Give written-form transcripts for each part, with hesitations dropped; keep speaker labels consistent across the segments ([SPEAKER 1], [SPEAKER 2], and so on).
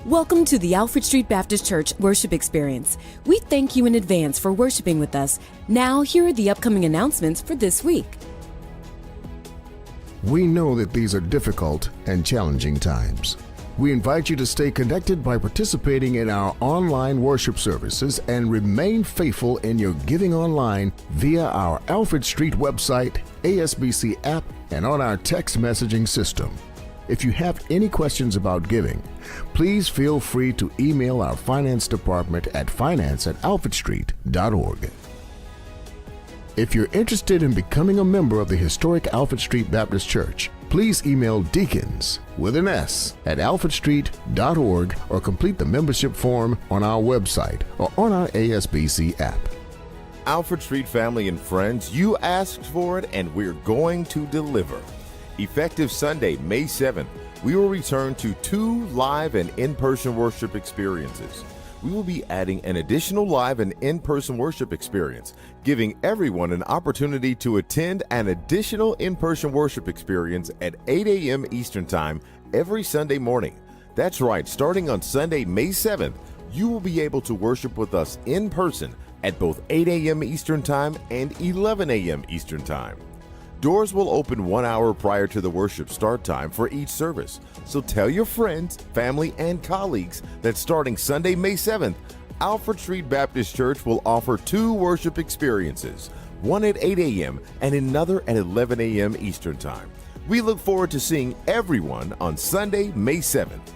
[SPEAKER 1] Welcome to the Alfred Street Baptist Church Worship Experience. We thank you in advance for worshiping with us. Now, here are the upcoming announcements for this week.
[SPEAKER 2] We know that these are difficult and challenging times. We invite you to stay connected by participating in our online worship services and remain faithful in your giving online via our Alfred Street website, ASBC app, and on our text messaging system. If you have any questions about giving, please feel free to email our finance department at finance@alfredstreet.org. If you're interested in becoming a member of the historic Alfred Street Baptist Church, please email deacons with an S at alfredstreet.org or complete the membership form on our website or on our ASBC app.
[SPEAKER 3] Alfred Street family and friends, you asked for it and we're going to deliver. Effective Sunday, May 7th, we will return to 2 live and in-person worship experiences. We will be adding an additional live and in-person worship experience, giving everyone an opportunity to attend an additional in-person worship experience at 8 a.m. Eastern Time every Sunday morning. That's right, starting on Sunday, May 7th, you will be able to worship with us in person at both 8 a.m. Eastern Time and 11 a.m. Eastern Time. Doors will open 1 hour prior to the worship start time for each service. So tell your friends, family, and colleagues that starting Sunday, May 7th, Alfred Street Baptist Church will offer 2 worship experiences, one at 8 a.m. and another at 11 a.m. Eastern Time. We look forward to seeing everyone on Sunday, May 7th.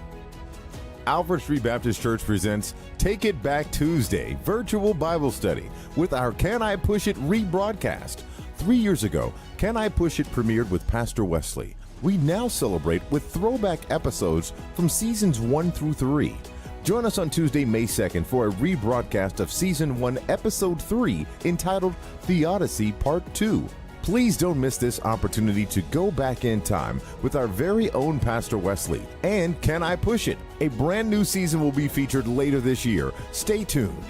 [SPEAKER 3] Alfred Street Baptist Church presents Take It Back Tuesday virtual Bible study with our Can I Push It rebroadcast. 3 years ago, Can I Push It premiered with Pastor Wesley. We now celebrate with throwback episodes from seasons 1 through 3. Join us on Tuesday, May 2nd for a rebroadcast of season 1, episode 3, entitled Theodicy Part 2. Please don't miss this opportunity to go back in time with our very own Pastor Wesley. And Can I Push It? A brand new season will be featured later this year. Stay tuned.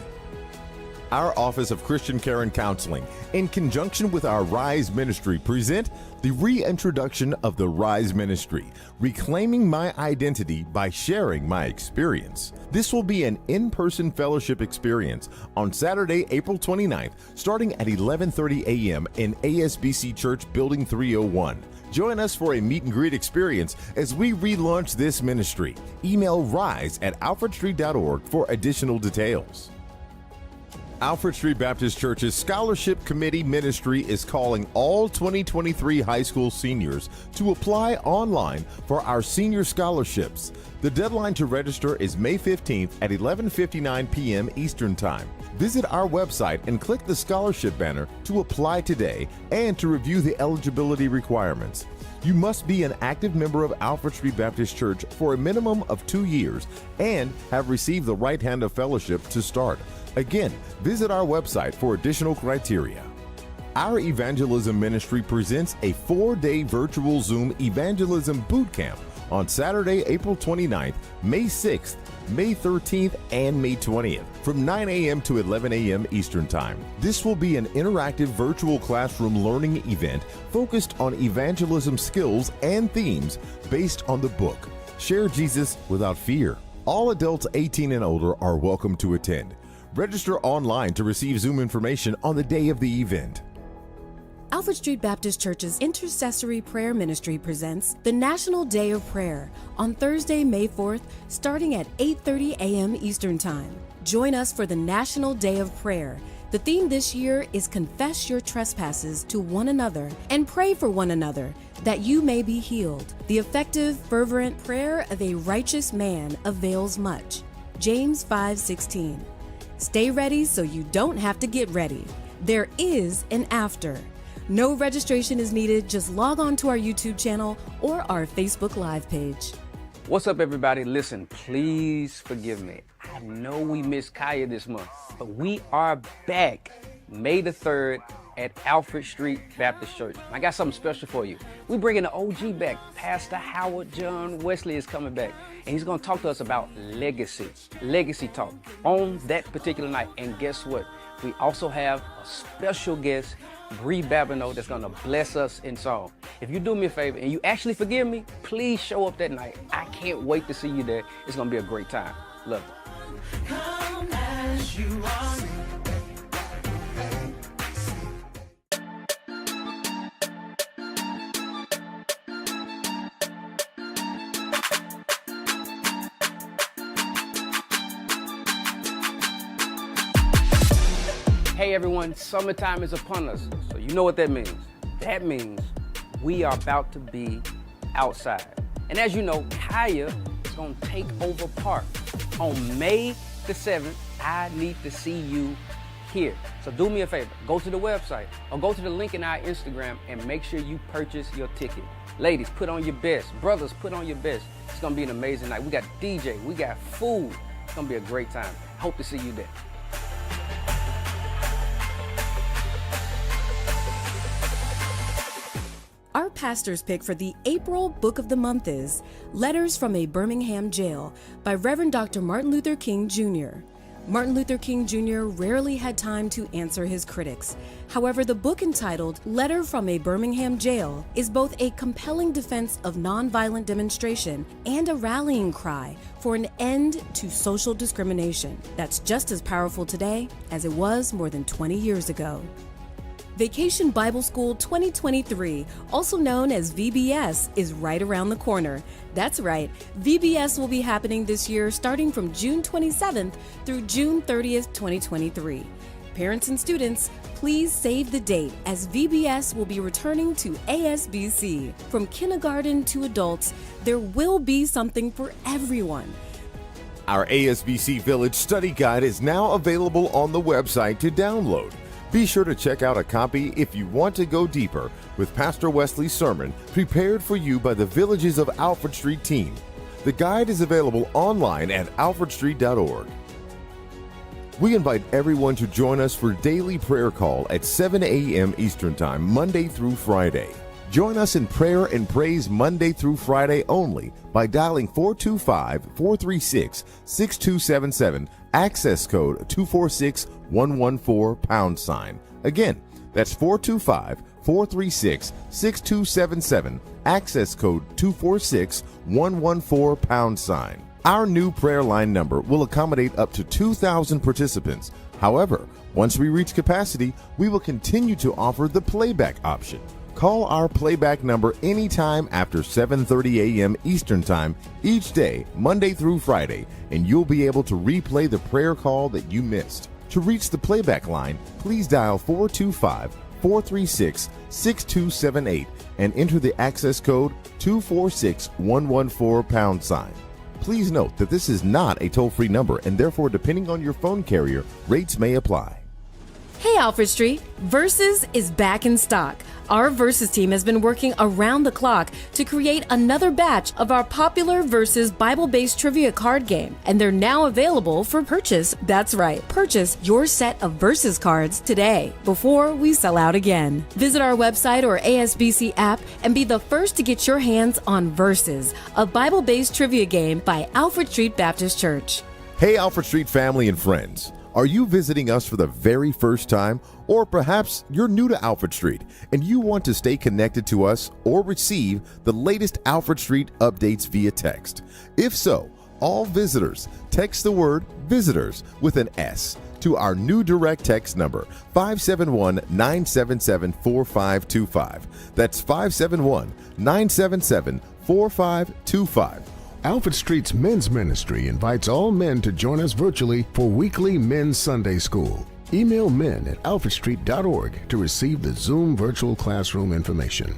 [SPEAKER 3] Our Office of Christian Care and Counseling, in conjunction with our Rise Ministry, present the reintroduction of the Rise Ministry, Reclaiming My Identity by Sharing My Experience. This will be an in-person fellowship experience on Saturday, April 29th, starting at 11:30 a.m. in ASBC Church Building 301. Join us for a meet and greet experience as we relaunch this ministry. Email rise@alfredstreet.org for additional details. Alfred Street Baptist Church's Scholarship Committee Ministry is calling all 2023 high school seniors to apply online for our senior scholarships. The deadline to register is May 15th at 11:59 p.m. Eastern Time. Visit our website and click the scholarship banner to apply today and to review the eligibility requirements. You must be an active member of Alfred Street Baptist Church for a minimum of 2 years and have received the right hand of fellowship to start. Again, visit our website for additional criteria. Our evangelism ministry presents a 4-day virtual Zoom evangelism boot camp on Saturday, April 29th, May 6th, May 13th, and May 20th from 9 a.m. to 11 a.m. Eastern Time. This will be an interactive virtual classroom learning event focused on evangelism skills and themes based on the book, Share Jesus Without Fear. All adults 18 and older are welcome to attend. Register online to receive Zoom information on the day of the event.
[SPEAKER 1] Alfred Street Baptist Church's Intercessory Prayer Ministry presents the National Day of Prayer on Thursday, May 4th, starting at 8:30 a.m. Eastern Time. Join us for the National Day of Prayer. The theme this year is Confess Your Trespasses to one another and pray for one another that you may be healed. The effective, fervent prayer of a righteous man avails much. James 5:16. Stay ready so you don't have to get ready. There is an after. No registration is needed. Just log on to our YouTube channel or our Facebook Live page.
[SPEAKER 4] What's up, everybody? Listen, please forgive me. I know we missed Kaya this month, but we are back May the 3rd at Alfred Street Baptist Church. I got something special for you. We're bringing the OG back. Pastor Howard John Wesley is coming back, and he's going to talk to us about legacy talk on that particular night. And guess what? We also have a special guest, Bree Babineau, that's going to bless us in song. If you do me a favor and you actually forgive me, please show up that night. I can't wait to see you there. It's going to be a great time. Love you.
[SPEAKER 5] Come as you are.
[SPEAKER 4] Hey everyone, summertime is upon us, so you know what that means. That means we are about to be outside. And as you know, Kaya is gonna take over Park. On May the 7th, I need to see you here. So do me a favor, go to the website or go to the link in our Instagram and make sure you purchase your ticket. Ladies, put on your best. Brothers, put on your best. It's gonna be an amazing night. We got DJ, we got food. It's gonna be a great time. Hope to see you there.
[SPEAKER 1] Our pastor's pick for the April Book of the Month is Letters from a Birmingham Jail by Reverend Dr. Martin Luther King Jr. Martin Luther King Jr. rarely had time to answer his critics. However, the book entitled Letter from a Birmingham Jail is both a compelling defense of nonviolent demonstration and a rallying cry for an end to social discrimination that's just as powerful today as it was more than 20 years ago. Vacation Bible School 2023, also known as VBS, is right around the corner. That's right, VBS will be happening this year starting from June 27th through June 30th, 2023. Parents and students, please save the date as VBS will be returning to ASBC. From kindergarten to adults, there will be something for everyone.
[SPEAKER 3] Our ASBC Village Study Guide is now available on the website to download. Be sure to check out a copy if you want to go deeper with Pastor Wesley's sermon prepared for you by the Villages of Alfred Street team. The guide is available online at alfredstreet.org. We invite everyone to join us for daily prayer call at 7 a.m. Eastern Time, Monday through Friday. Join us in prayer and praise Monday through Friday only by dialing 425-436-6277, access code 246114 #. Again, that's 425-436-6277, access code 246114 #. Our new prayer line number will accommodate up to 2,000 participants. However, once we reach capacity, we will continue to offer the playback option. Call our playback number anytime after 7:30 a.m. Eastern Time each day, Monday through Friday, and you'll be able to replay the prayer call that you missed. To reach the playback line, please dial 425-436-6278 and enter the access code 246114 #. Please note that this is not a toll-free number, and therefore, depending on your phone carrier, rates may apply.
[SPEAKER 1] Hey Alfred Street, Versus is back in stock. Our Versus team has been working around the clock to create another batch of our popular Versus Bible-based trivia card game, and they're now available for purchase. That's right, purchase your set of Versus cards today before we sell out again. Visit our website or ASBC app and be the first to get your hands on Versus, a Bible-based trivia game by Alfred Street Baptist Church.
[SPEAKER 3] Hey, Alfred Street family and friends. Are you visiting us for the very first time? Or perhaps you're new to Alfred Street and you want to stay connected to us or receive the latest Alfred Street updates via text. If so, all visitors, text the word visitors with an S to our new direct text number, 571-977-4525. That's 571-977-4525.
[SPEAKER 2] Alfred Street's Men's Ministry invites all men to join us virtually for weekly Men's Sunday School. Email men@alfredstreet.org to receive the Zoom virtual classroom information.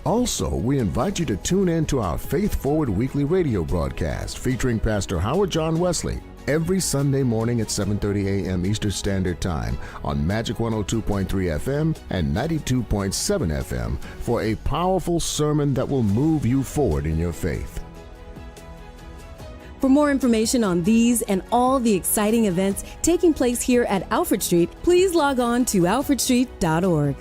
[SPEAKER 2] Also, we invite you to tune in to our Faith Forward weekly radio broadcast featuring Pastor Howard John Wesley every Sunday morning at 7:30 a.m. Eastern Standard Time on Magic 102.3 FM and 92.7 FM for a powerful sermon that will move you forward in your faith.
[SPEAKER 1] For more information on these and all the exciting events taking place here at Alfred Street, please log on to alfredstreet.org.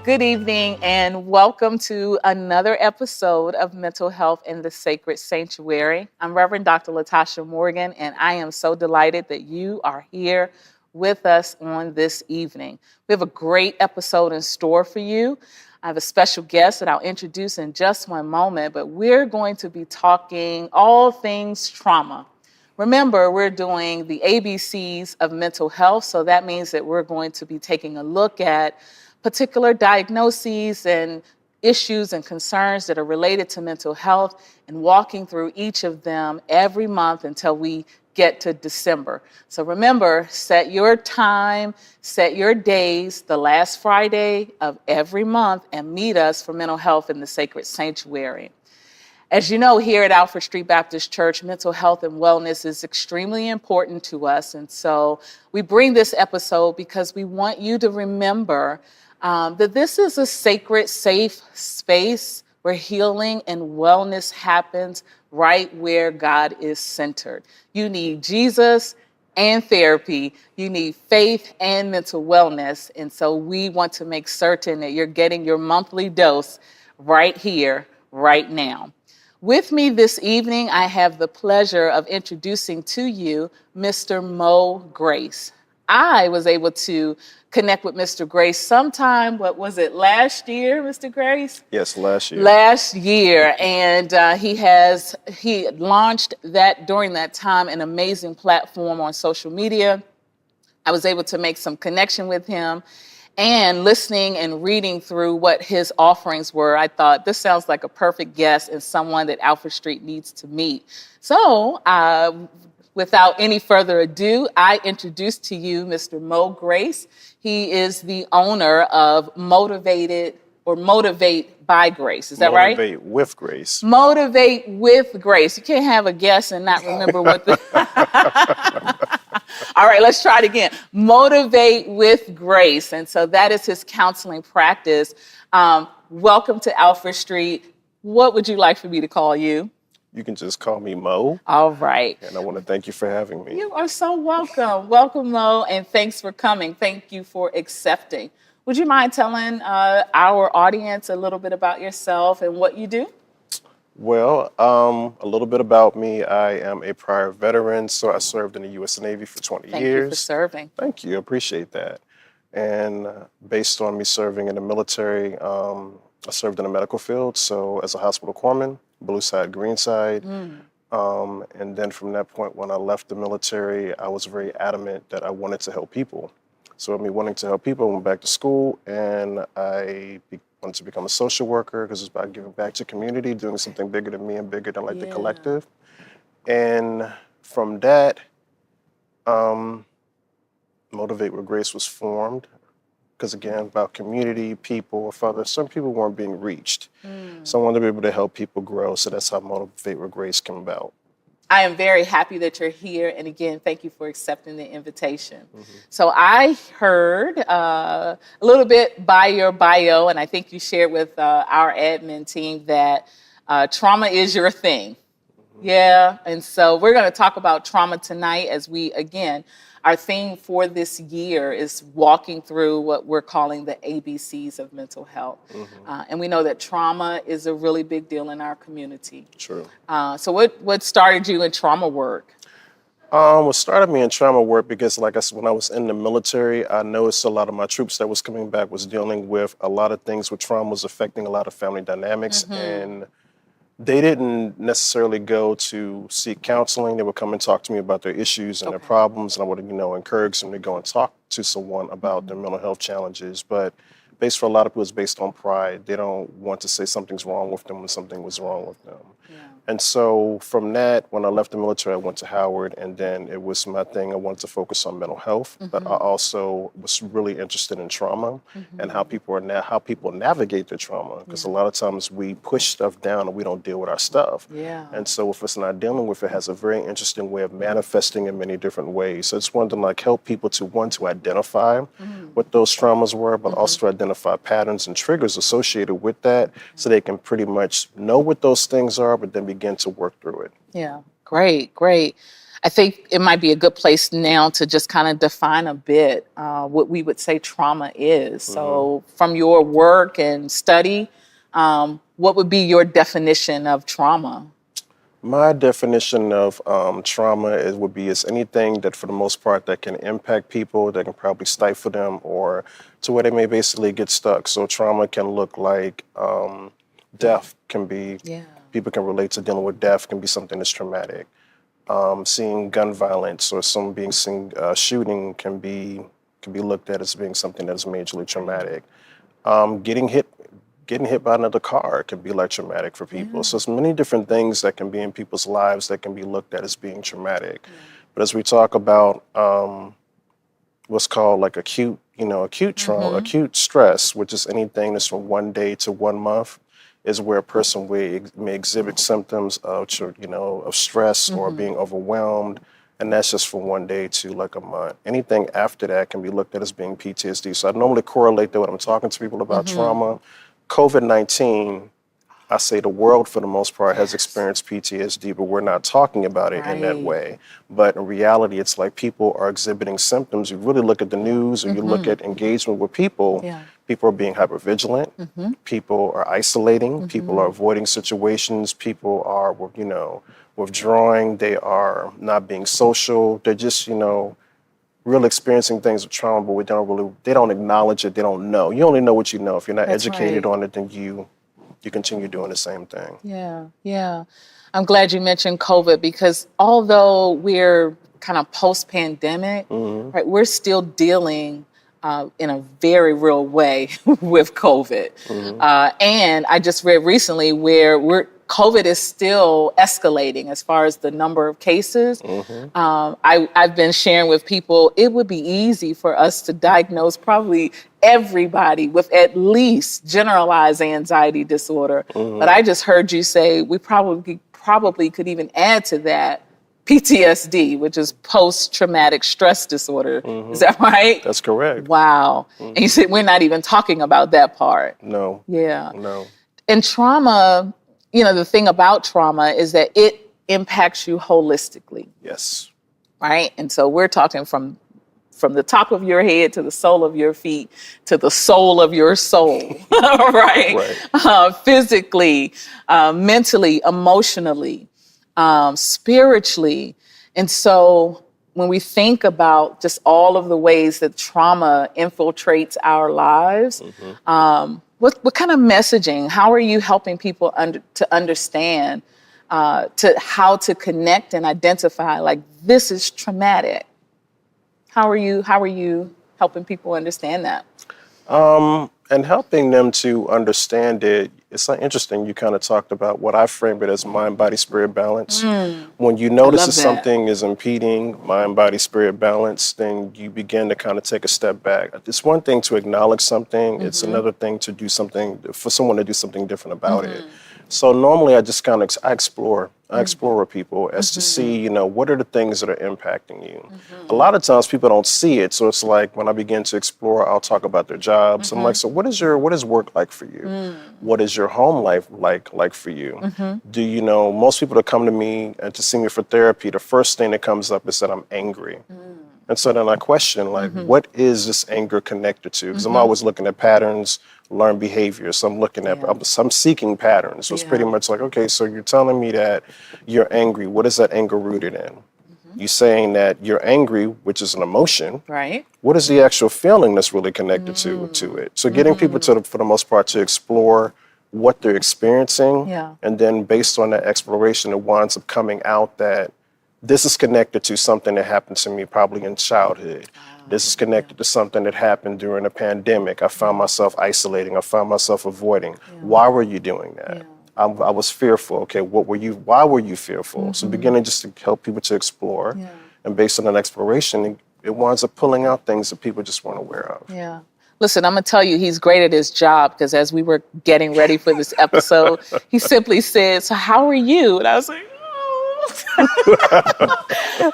[SPEAKER 6] Good evening and welcome to another episode of Mental Health in the Sacred Sanctuary. I'm Reverend Dr. LaTasha Morgan, and I am so delighted that you are here with us on this evening. We have a great episode in store for you. I have a special guest that I'll introduce in just one moment, but we're going to be talking all things trauma. Remember, we're doing the ABCs of mental health, so that means that we're going to be taking a look at particular diagnoses and issues and concerns that are related to mental health and walking through each of them every month until we get to December. So remember, set your time, set your days, the last Friday of every month, and meet us for Mental Health in the Sacred Sanctuary. As you know, here at Alfred Street Baptist Church, mental health and wellness is extremely important to us. And so we bring this episode because we want you to remember that this is a sacred, safe space where healing and wellness happens right where God is centered. You need Jesus and therapy. You need faith and mental wellness. And so we want to make certain that you're getting your monthly dose right here, right now. With me this evening, I have the pleasure of introducing to you Mr. Mo Grace. I was able to connect with Mr. Grace sometime, what was it, last year, Mr. Grace?
[SPEAKER 7] Yes, last year.
[SPEAKER 6] Last year, and he launched that during that time an amazing platform on social media. I was able to make some connection with him. And listening and reading through what his offerings were, I thought this sounds like a perfect guest and someone that Alfred Street needs to meet. So without any further ado, I introduce to you Mr. Mo Grace. He is the owner of Motivate by Grace. Is that right?
[SPEAKER 7] Motivate with Grace.
[SPEAKER 6] Motivate with Grace. You can't have a guess and not remember what the... All right, let's try it again. Motivate with Grace. And so that is his counseling practice. Welcome to Alfred Street. What would you like for me to call you?
[SPEAKER 7] You can just call me Mo.
[SPEAKER 6] All right.
[SPEAKER 7] And I want to thank you for having me.
[SPEAKER 6] You are so welcome. Welcome, Mo, and thanks for coming. Thank you for accepting. Would you mind telling our audience a little bit about yourself and what you do?
[SPEAKER 7] Well, a little bit about me. I am a prior veteran, so I served in the U.S. Navy for 20 years.
[SPEAKER 6] Thank you for serving.
[SPEAKER 7] Thank you. Appreciate that. And based on me serving in the military, I served in the medical field, so as a hospital corpsman, blue side, green side. And then from that point, when I left the military, I was very adamant that I wanted to help people. So me wanting to help people, I went back to school, and I wanted to become a social worker because it's about giving back to community, doing something bigger than me and bigger than the collective. And from that, Motivate with Grace was formed because, again, about community, people, some people weren't being reached. So I wanted to be able to help people grow. So that's how Motivate with Grace came about.
[SPEAKER 6] I am very happy that you're here. And again, thank you for accepting the invitation. So I heard a little bit by your bio, and I think you shared with our admin team that trauma is your thing. Yeah. And so we're going to talk about trauma tonight as we, again, our theme for this year is walking through what we're calling the ABCs of mental health. And we know that trauma is a really big deal in our community.
[SPEAKER 7] True.
[SPEAKER 6] So what started you in trauma work?
[SPEAKER 7] What started me in trauma work because, like I said, when I was in the military, I noticed a lot of my troops that was coming back was dealing with a lot of things with trauma, was affecting a lot of family dynamics. And they didn't necessarily go to seek counseling. They would come and talk to me about their issues and their problems, and I would, encourage them to go and talk to someone about their mental health challenges. But based for a lot of people, it's based on pride. They don't want to say something's wrong with them when something was wrong with them. And so from that, when I left the military, I went to Howard, and then it was my thing. I wanted to focus on mental health, but I also was really interested in trauma and how people navigate their trauma. Because a lot of times we push stuff down and we don't deal with our stuff. And so if it's not dealing with it, it has a very interesting way of manifesting in many different ways. So it's wanted to help people to identify what those traumas were, but also identify patterns and triggers associated with that, so they can pretty much know what those things are, but then begin to work through it.
[SPEAKER 6] Yeah, great. I think it might be a good place now to just kind of define a bit what we would say trauma is. So from your work and study, what would be your definition of trauma?
[SPEAKER 7] My definition of trauma would be anything that, for the most part, that can impact people, that can probably stifle them, or to where they may basically get stuck. So trauma can look like death can be. People can relate to dealing with death, can be something that's traumatic. Seeing gun violence or someone being seen shooting can be looked at as being something that is majorly traumatic. Getting hit by another car can be like traumatic for people. So there's many different things that can be in people's lives that can be looked at as being traumatic. But as we talk about what's called like acute trauma, acute stress, which is anything that's from 1 day to 1 month, is where a person may exhibit symptoms of stress or being overwhelmed. And that's just from 1 day to like a month. Anything after that can be looked at as being PTSD. So I normally correlate that when I'm talking to people about trauma. COVID-19, I say the world for the most part has experienced PTSD, but we're not talking about it in that way. But in reality, it's like people are exhibiting symptoms. You really look at the news or you look at engagement with people, people are being hypervigilant, people are isolating, people are avoiding situations, people are, withdrawing, they are not being social, they're just, really experiencing things with trauma, but they don't acknowledge it, they don't know. You only know what you know. If you're not educated on it, then you continue doing the same thing.
[SPEAKER 6] Yeah. I'm glad you mentioned COVID, because although we're kind of post-pandemic, right, we're still dealing in a very real way with COVID. And I just read recently where COVID is still escalating as far as the number of cases. I've been sharing with people, it would be easy for us to diagnose probably everybody with at least generalized anxiety disorder. But I just heard you say we probably could even add to that PTSD, which is post-traumatic stress disorder. Is that right?
[SPEAKER 7] That's correct.
[SPEAKER 6] Wow. And you said we're not even talking about that part.
[SPEAKER 7] No.
[SPEAKER 6] Yeah.
[SPEAKER 7] No.
[SPEAKER 6] And trauma, the thing about trauma is that it impacts you holistically.
[SPEAKER 7] Yes.
[SPEAKER 6] Right? And so we're talking from the top of your head to the sole of your feet to the soul of your soul, right? Physically, mentally, emotionally, spiritually. And so when we think about just all of the ways that trauma infiltrates our lives, what kind of messaging, how are you helping people to understand to how to connect and identify, like, this is traumatic? How are you helping people understand that?
[SPEAKER 7] And helping them to understand it, it's interesting, you kind of talked about what I framed it as mind, body, spirit balance. When you notice that something is impeding mind, body, spirit balance, then you begin to kind of take a step back. It's one thing to acknowledge something, it's another thing to do something, for someone to do something different about it. So normally I just kind of, I explore with people as to see, what are the things that are impacting you. A lot of times people don't see it. So it's like when I begin to explore, I'll talk about their jobs. I'm like, so what is work like for you? What is your home life like for you? Do most people that come to me and to see me for therapy, the first thing that comes up is that I'm angry. And so then I question, like, what is this anger connected to? Because I'm always looking at patterns, learned behavior. So I'm looking at, I'm seeking patterns. So it's pretty much like, okay, so you're telling me that you're angry. What is that anger rooted in? You're saying that you're angry, which is an emotion.
[SPEAKER 6] Right.
[SPEAKER 7] What is the actual feeling that's really connected to it? So getting people for the most part, to explore what they're experiencing. And then based on that exploration, it winds up coming out that this is connected to something that happened to me probably in childhood. This is connected to something that happened during a pandemic. I found myself isolating. I found myself avoiding. Why were you doing that? I was fearful. Okay, why were you fearful? So beginning just to help people to explore. And based on that exploration, it winds up pulling out things that people just weren't aware of.
[SPEAKER 6] Yeah. Listen, I'm going to tell you, he's great at his job, because as we were getting ready for this episode, he simply said, so how are you? And I was like,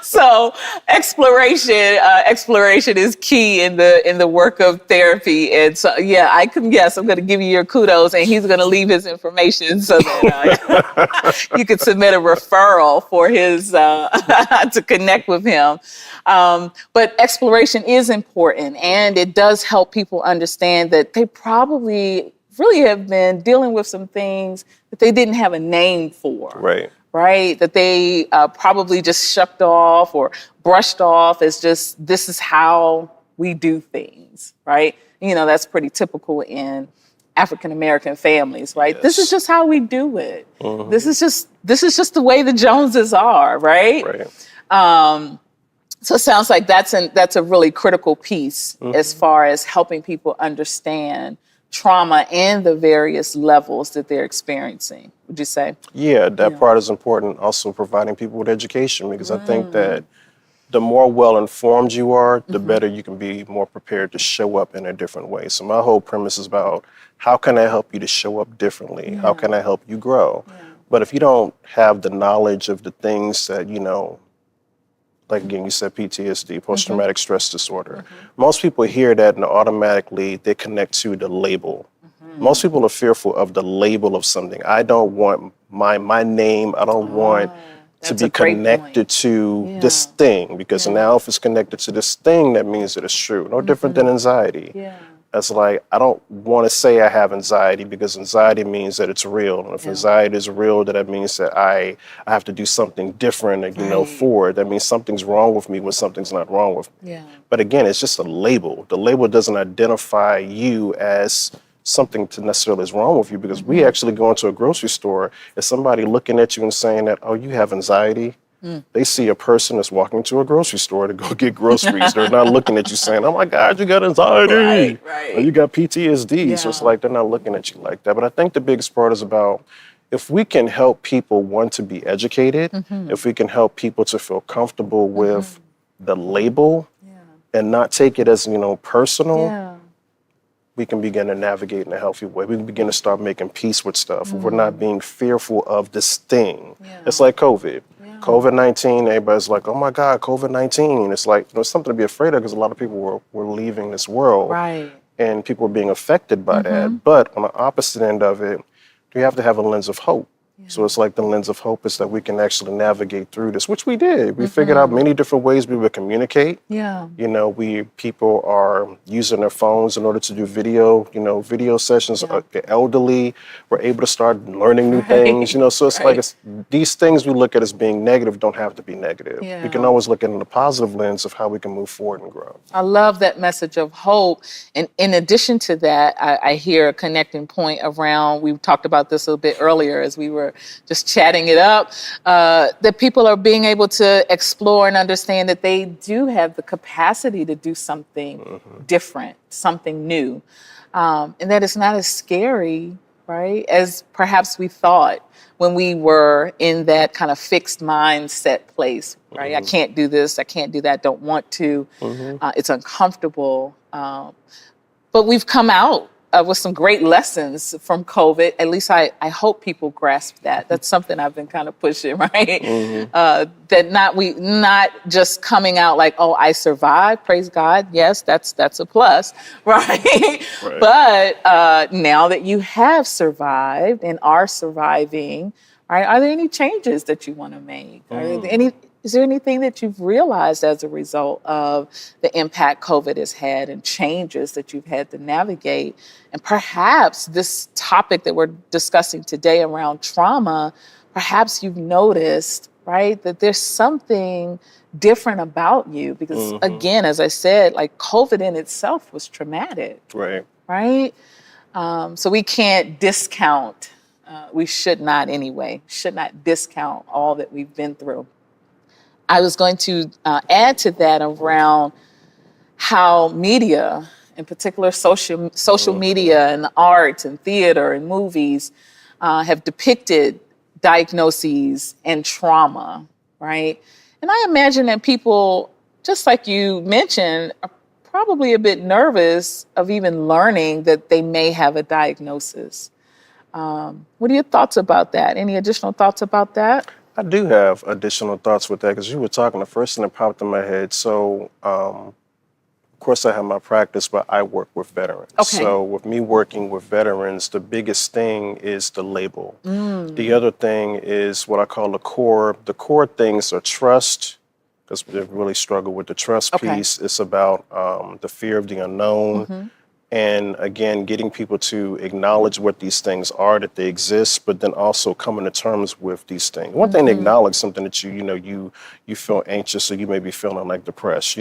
[SPEAKER 6] So exploration is key in the work of therapy. And so, yeah, I'm going to give you your kudos, and he's going to leave his information so that you could submit a referral for his to connect with him. But exploration is important, and it does help people understand that they probably really have been dealing with some things that they didn't have a name for. Right? That they probably just shucked off or brushed off as just, this is how we do things, right? You know, that's pretty typical in African-American families, right? Yes. This is just how we do it. Mm-hmm. This is just the way the Joneses are, right? So it sounds like that's a really critical piece as far as helping people understand trauma and the various levels that they're experiencing, would you say?
[SPEAKER 7] Yeah, that part is important. Also providing people with education, because I think that the more well-informed you are, the better you can be more prepared to show up in a different way. So my whole premise is about, how can I help you to show up differently? How can I help you grow? But if you don't have the knowledge of the things that, you know, like again, you said PTSD, post-traumatic stress disorder. Most people hear that and automatically they connect to the label. Most people are fearful of the label of something. I don't want my name, I don't want to be connected to this thing, because now if it's connected to this thing, that means that it's true. No different than anxiety. It's like, I don't want to say I have anxiety, because anxiety means that it's real. And if anxiety is real, that means that I have to do something different, you know, for it. That means something's wrong with me when something's not wrong with me. But again, it's just a label. The label doesn't identify you as something to necessarily is wrong with you, because we actually go into a grocery store, and somebody looking at you and saying that, oh, you have anxiety. They see a person that's walking to a grocery store to go get groceries. They're not looking at you saying, oh my God, you got anxiety. Or you got PTSD. So it's like, they're not looking at you like that. But I think the biggest part is about, if we can help people want to be educated, if we can help people to feel comfortable with the label and not take it as, you know, personal, we can begin to navigate in a healthy way. We can begin to start making peace with stuff. We're not being fearful of this thing. It's like COVID. COVID-19, everybody's like, oh my God, COVID-19. It's like, you know, it's something to be afraid of, because a lot of people were leaving this world. And people were being affected by that. But on the opposite end of it, you have to have a lens of hope. So it's like the lens of hope is that we can actually navigate through this, which we did. We figured out many different ways we would communicate. You know, people are using their phones in order to do video sessions. The elderly were able to start learning new things, you know. So it's like, these things we look at as being negative don't have to be negative. We can always look at it in a positive lens of how we can move forward and grow.
[SPEAKER 6] I love that message of hope. And in addition to that, I hear a connecting point around, we talked about this a little bit earlier as we were just chatting it up, that people are being able to explore and understand that they do have the capacity to do something different, something new, and that it's not as scary, right, as perhaps we thought when we were in that kind of fixed mindset place, right? I can't do this, I can't do that, don't want to, it's uncomfortable, but we've come out with some great lessons from COVID. At least I hope people grasp that. That's something I've been kind of pushing, right? That not just coming out like, oh, I survived, praise God. Yes, that's a plus, right? But now that you have survived and are surviving, right, are there any changes that you want to make? Is there anything that you've realized as a result of the impact COVID has had and changes that you've had to navigate? And perhaps this topic that we're discussing today around trauma, perhaps you've noticed, right, that there's something different about you. Because again, as I said, like COVID in itself was traumatic. Right? So we can't discount, we should not anyway, should not discount all that we've been through. I was going to add to that around how media, in particular social media and the arts and theater and movies, have depicted diagnoses and trauma, right? And I imagine that people, just like you mentioned, are probably a bit nervous of even learning that they may have a diagnosis. What are your thoughts about that? Any additional thoughts about that?
[SPEAKER 7] I do have additional thoughts with that because you were talking, the first thing that popped in my head. So, of course, I have my practice, but I work with veterans.
[SPEAKER 6] Okay.
[SPEAKER 7] So, with me working with veterans, the biggest thing is the label. The other thing is what I call the core. The core things are trust, because we really struggle with the trust piece. It's about the fear of the unknown. And again, getting people to acknowledge what these things are, that they exist, but then also coming to terms with these things. One thing to acknowledge something that you feel anxious or you may be feeling like depressed.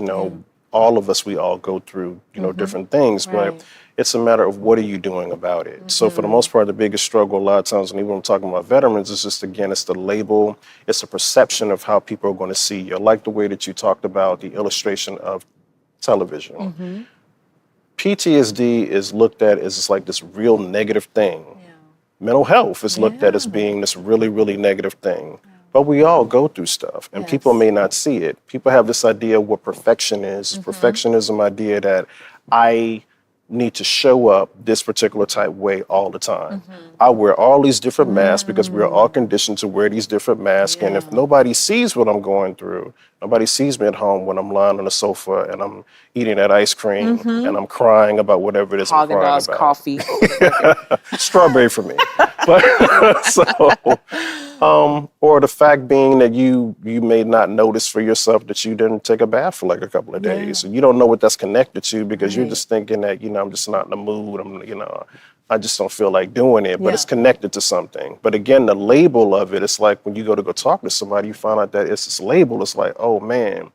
[SPEAKER 7] All of us, we all go through, different things, but it's a matter of what are you doing about it. So for the most part, the biggest struggle a lot of times, and even when I'm talking about veterans, is just, again, it's the label, it's a perception of how people are going to see you. Like the way that you talked about the illustration of television. PTSD is looked at as just like this real negative thing. Mental health is looked at as being this really, really negative thing. But we all go through stuff, and people may not see it. People have this idea of what perfection is. Perfectionism idea that I need to show up this particular type way all the time. I wear all these different masks because we're all conditioned to wear these different masks. And if nobody sees what I'm going through, nobody sees me at home when I'm lying on the sofa and I'm eating that ice cream and I'm crying about whatever it is I'm crying about.
[SPEAKER 6] Coffee.
[SPEAKER 7] Strawberry for me. But or the fact being that you may not notice for yourself that you didn't take a bath for like a couple of days. So you don't know what that's connected to because you're just thinking that, I'm just not in the mood. I just don't feel like doing it, but it's connected to something. But again, the label of it, it's like when you go talk to somebody, you find out that it's this label. It's like, oh man,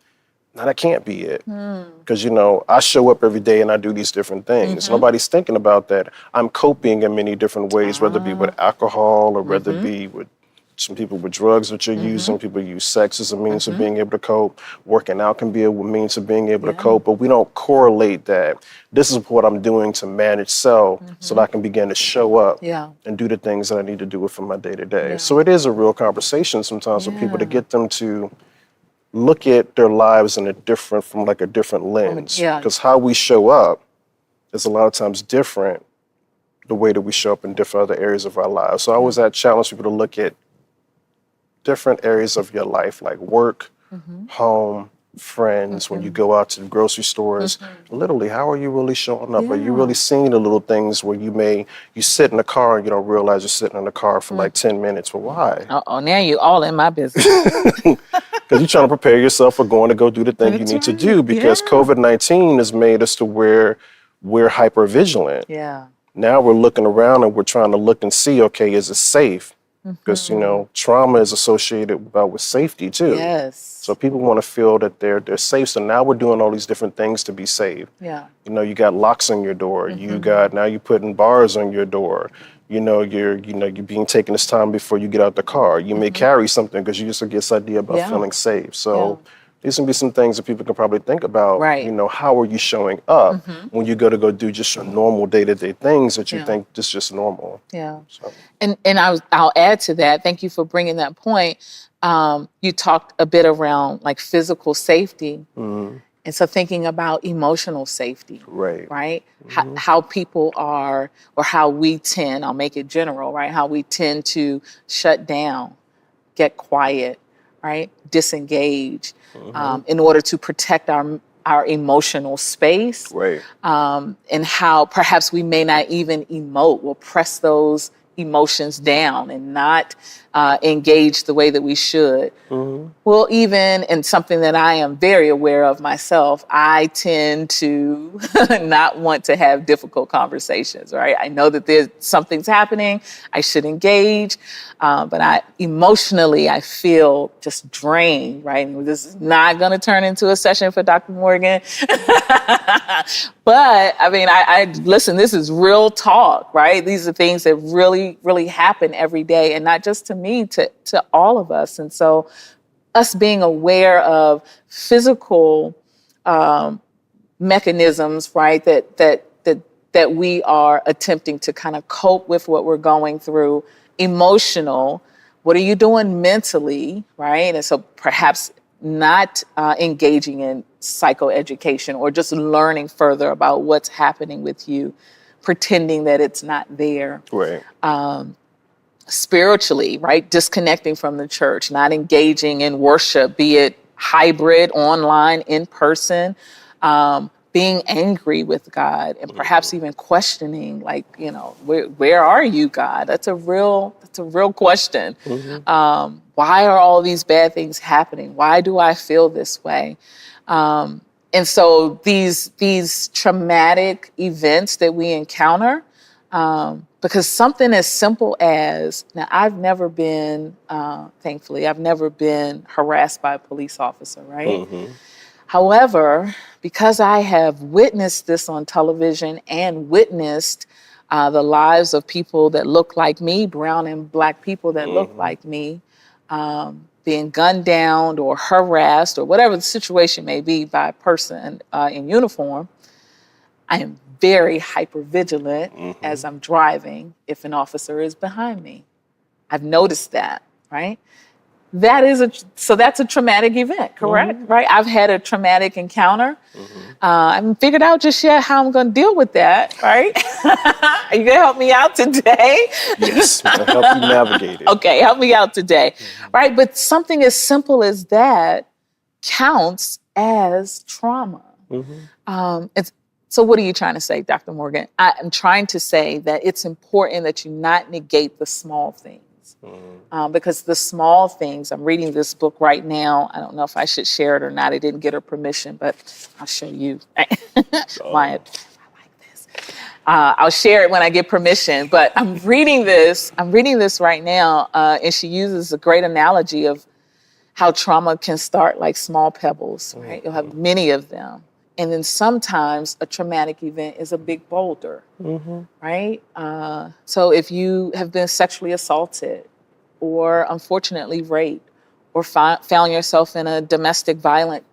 [SPEAKER 7] now that can't be it. Because, I show up every day and I do these different things. Nobody's thinking about that. I'm coping in many different ways, whether it be with alcohol or whether it be with some people with drugs that you're using. People use sex as a means of being able to cope. Working out can be a means of being able to cope, but we don't correlate that. This is what I'm doing to manage self so that I can begin to show up and do the things that I need to do for my day to day. So it is a real conversation sometimes with people to get them to look at their lives from a different lens. Because how we show up is a lot of times different the way that we show up in different other areas of our lives. So I always challenge people to look at different areas of your life, like work, home, friends, when you go out to the grocery stores. Literally, how are you really showing up? Are you really seeing the little things where you sit in the car and you don't realize you're sitting in the car for like 10 minutes? Well, why?
[SPEAKER 6] Now you all in my business.
[SPEAKER 7] Because you're trying to prepare yourself for going to go do the thing you need to do, because COVID-19 has made us to where we're hyper vigilant. Now we're looking around and we're trying to look and see, okay, is it safe? Because, trauma is associated with safety too. So people want to feel that they're safe. So now we're doing all these different things to be safe. You got locks on your door. Now you're putting bars on your door. You're being taken this time before you get out the car. You may carry something because you just get this idea about feeling safe. So these can be some things that people can probably think about. How are you showing up when you go do just your normal day-to-day things that you think is just normal? So.
[SPEAKER 6] And I'll add to that. Thank you for bringing that point. You talked a bit around like physical safety. And so thinking about emotional safety, right? How people are, or how we tend, I'll make it general, right? How we tend to shut down, get quiet, right? Disengage in order to protect our emotional space. And how perhaps we may not even emote. We'll press those emotions down and not engage the way that we should. Well, even, and something that I am very aware of myself, I tend to not want to have difficult conversations, right? I know that something's happening, I should engage, but I feel just drained, right? And this is not going to turn into a session for Dr. Morgan. But I listen, this is real talk, right? These are things that really, really happen every day, and not just to me, to all of us. And so us being aware of physical mechanisms, right, that we are attempting to kind of cope with what we're going through. Emotional, what are you doing mentally, right? And so perhaps not engaging in psychoeducation or just learning further about what's happening with you, pretending that it's not there. spiritually, right? Disconnecting from the church, not engaging in worship, be it hybrid, online, in person, being angry with God, and perhaps even questioning, like, where are you, God? That's a real question. Why are all these bad things happening? Why do I feel this way? And so these traumatic events that we encounter, because something as simple as, now I've never been, thankfully, I've never been harassed by a police officer, right? However, because I have witnessed this on television and witnessed the lives of people that look like me, brown and black people that look like me, being gunned down or harassed or whatever the situation may be by a person in uniform, I am very hypervigilant as I'm driving if an officer is behind me. I've noticed that, right? So that's a traumatic event, correct? Right? I've had a traumatic encounter. I haven't figured out just yet how I'm going to deal with that, right? Are you going to help me out today?
[SPEAKER 7] Yes, I'll help you navigate it.
[SPEAKER 6] Okay, help me out today, right? But something as simple as that counts as trauma. So what are you trying to say, Dr. Morgan? I'm trying to say that it's important that you not negate the small things. Because the small things, I'm reading this book right now. I don't know if I should share it or not. I didn't get her permission, but I'll show you. I like this. I'll share it when I get permission. But I'm reading this right now, and she uses a great analogy of how trauma can start like small pebbles, right? You'll have many of them. And then sometimes a traumatic event is a big boulder, right? So if you have been sexually assaulted or unfortunately raped or found yourself in a domestic violent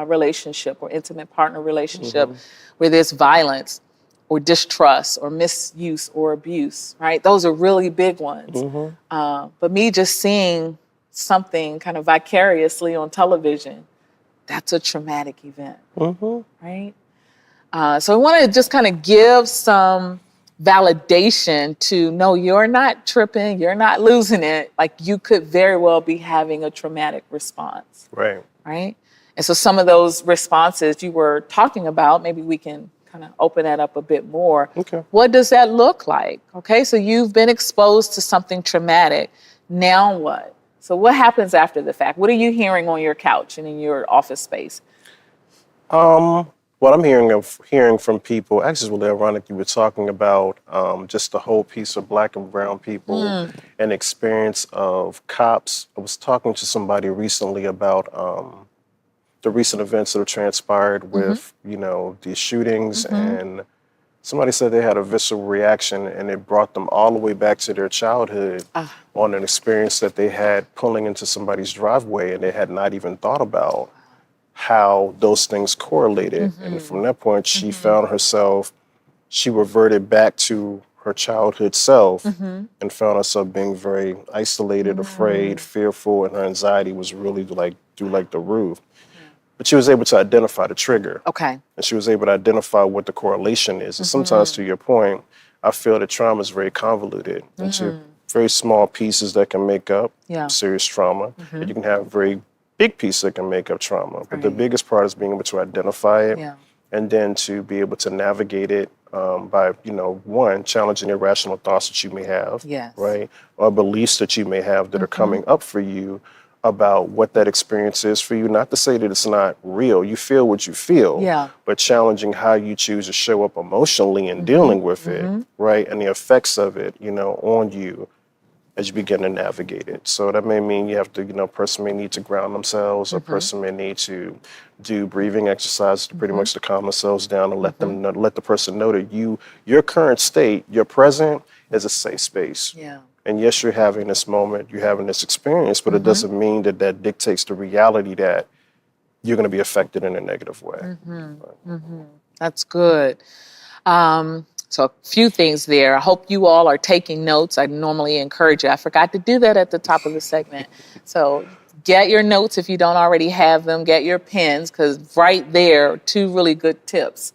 [SPEAKER 6] relationship or intimate partner relationship where there's violence or distrust or misuse or abuse, right? Those are really big ones. But me just seeing something kind of vicariously on television, that's a traumatic event, right? So I want to just kind of give some validation to, no, you're not tripping, you're not losing it. Like, you could very well be having a traumatic response. Right. And so some of those responses you were talking about, maybe we can kind of open that up a bit more. Okay. What does that look like? Okay, so you've been exposed to something traumatic. Now what? So what happens after the fact? What are you hearing on your couch and in your office space?
[SPEAKER 7] What I'm hearing from people, actually, it's really ironic you were talking about just the whole piece of Black and brown people and experience of cops. I was talking to somebody recently about the recent events that have transpired with, these shootings, and somebody said they had a visceral reaction, and it brought them all the way back to their childhood on an experience that they had pulling into somebody's driveway, and they had not even thought about how those things correlated. And from that point, she found herself, she reverted back to her childhood self and found herself being very isolated, afraid, fearful, and her anxiety was really through the roof. But she was able to identify the trigger. Okay. And she was able to identify what the correlation is. And sometimes, to your point, I feel that trauma is very convoluted into very small pieces that can make up serious trauma. And you can have very big piece that can make up trauma. But the biggest part is being able to identify it and then to be able to navigate it by, one, challenging irrational thoughts that you may have, right? Or beliefs that you may have that are coming up for you about what that experience is for you. Not to say that it's not real. You feel what you feel, but challenging how you choose to show up emotionally and dealing with it, right? And the effects of it, on you as you begin to navigate it. So that may mean you have to, a person may need to ground themselves, a person may need to do breathing exercises to pretty much to calm themselves down and let them know, let the person know that your current state, your present, is a safe space. And yes, you're having this moment, you're having this experience, but it doesn't mean that dictates the reality that you're going to be affected in a negative way.
[SPEAKER 6] That's good. So a few things there. I hope you all are taking notes. I normally encourage you. I forgot to do that at the top of the segment. So get your notes if you don't already have them. Get your pens, because right there, 2 really good tips.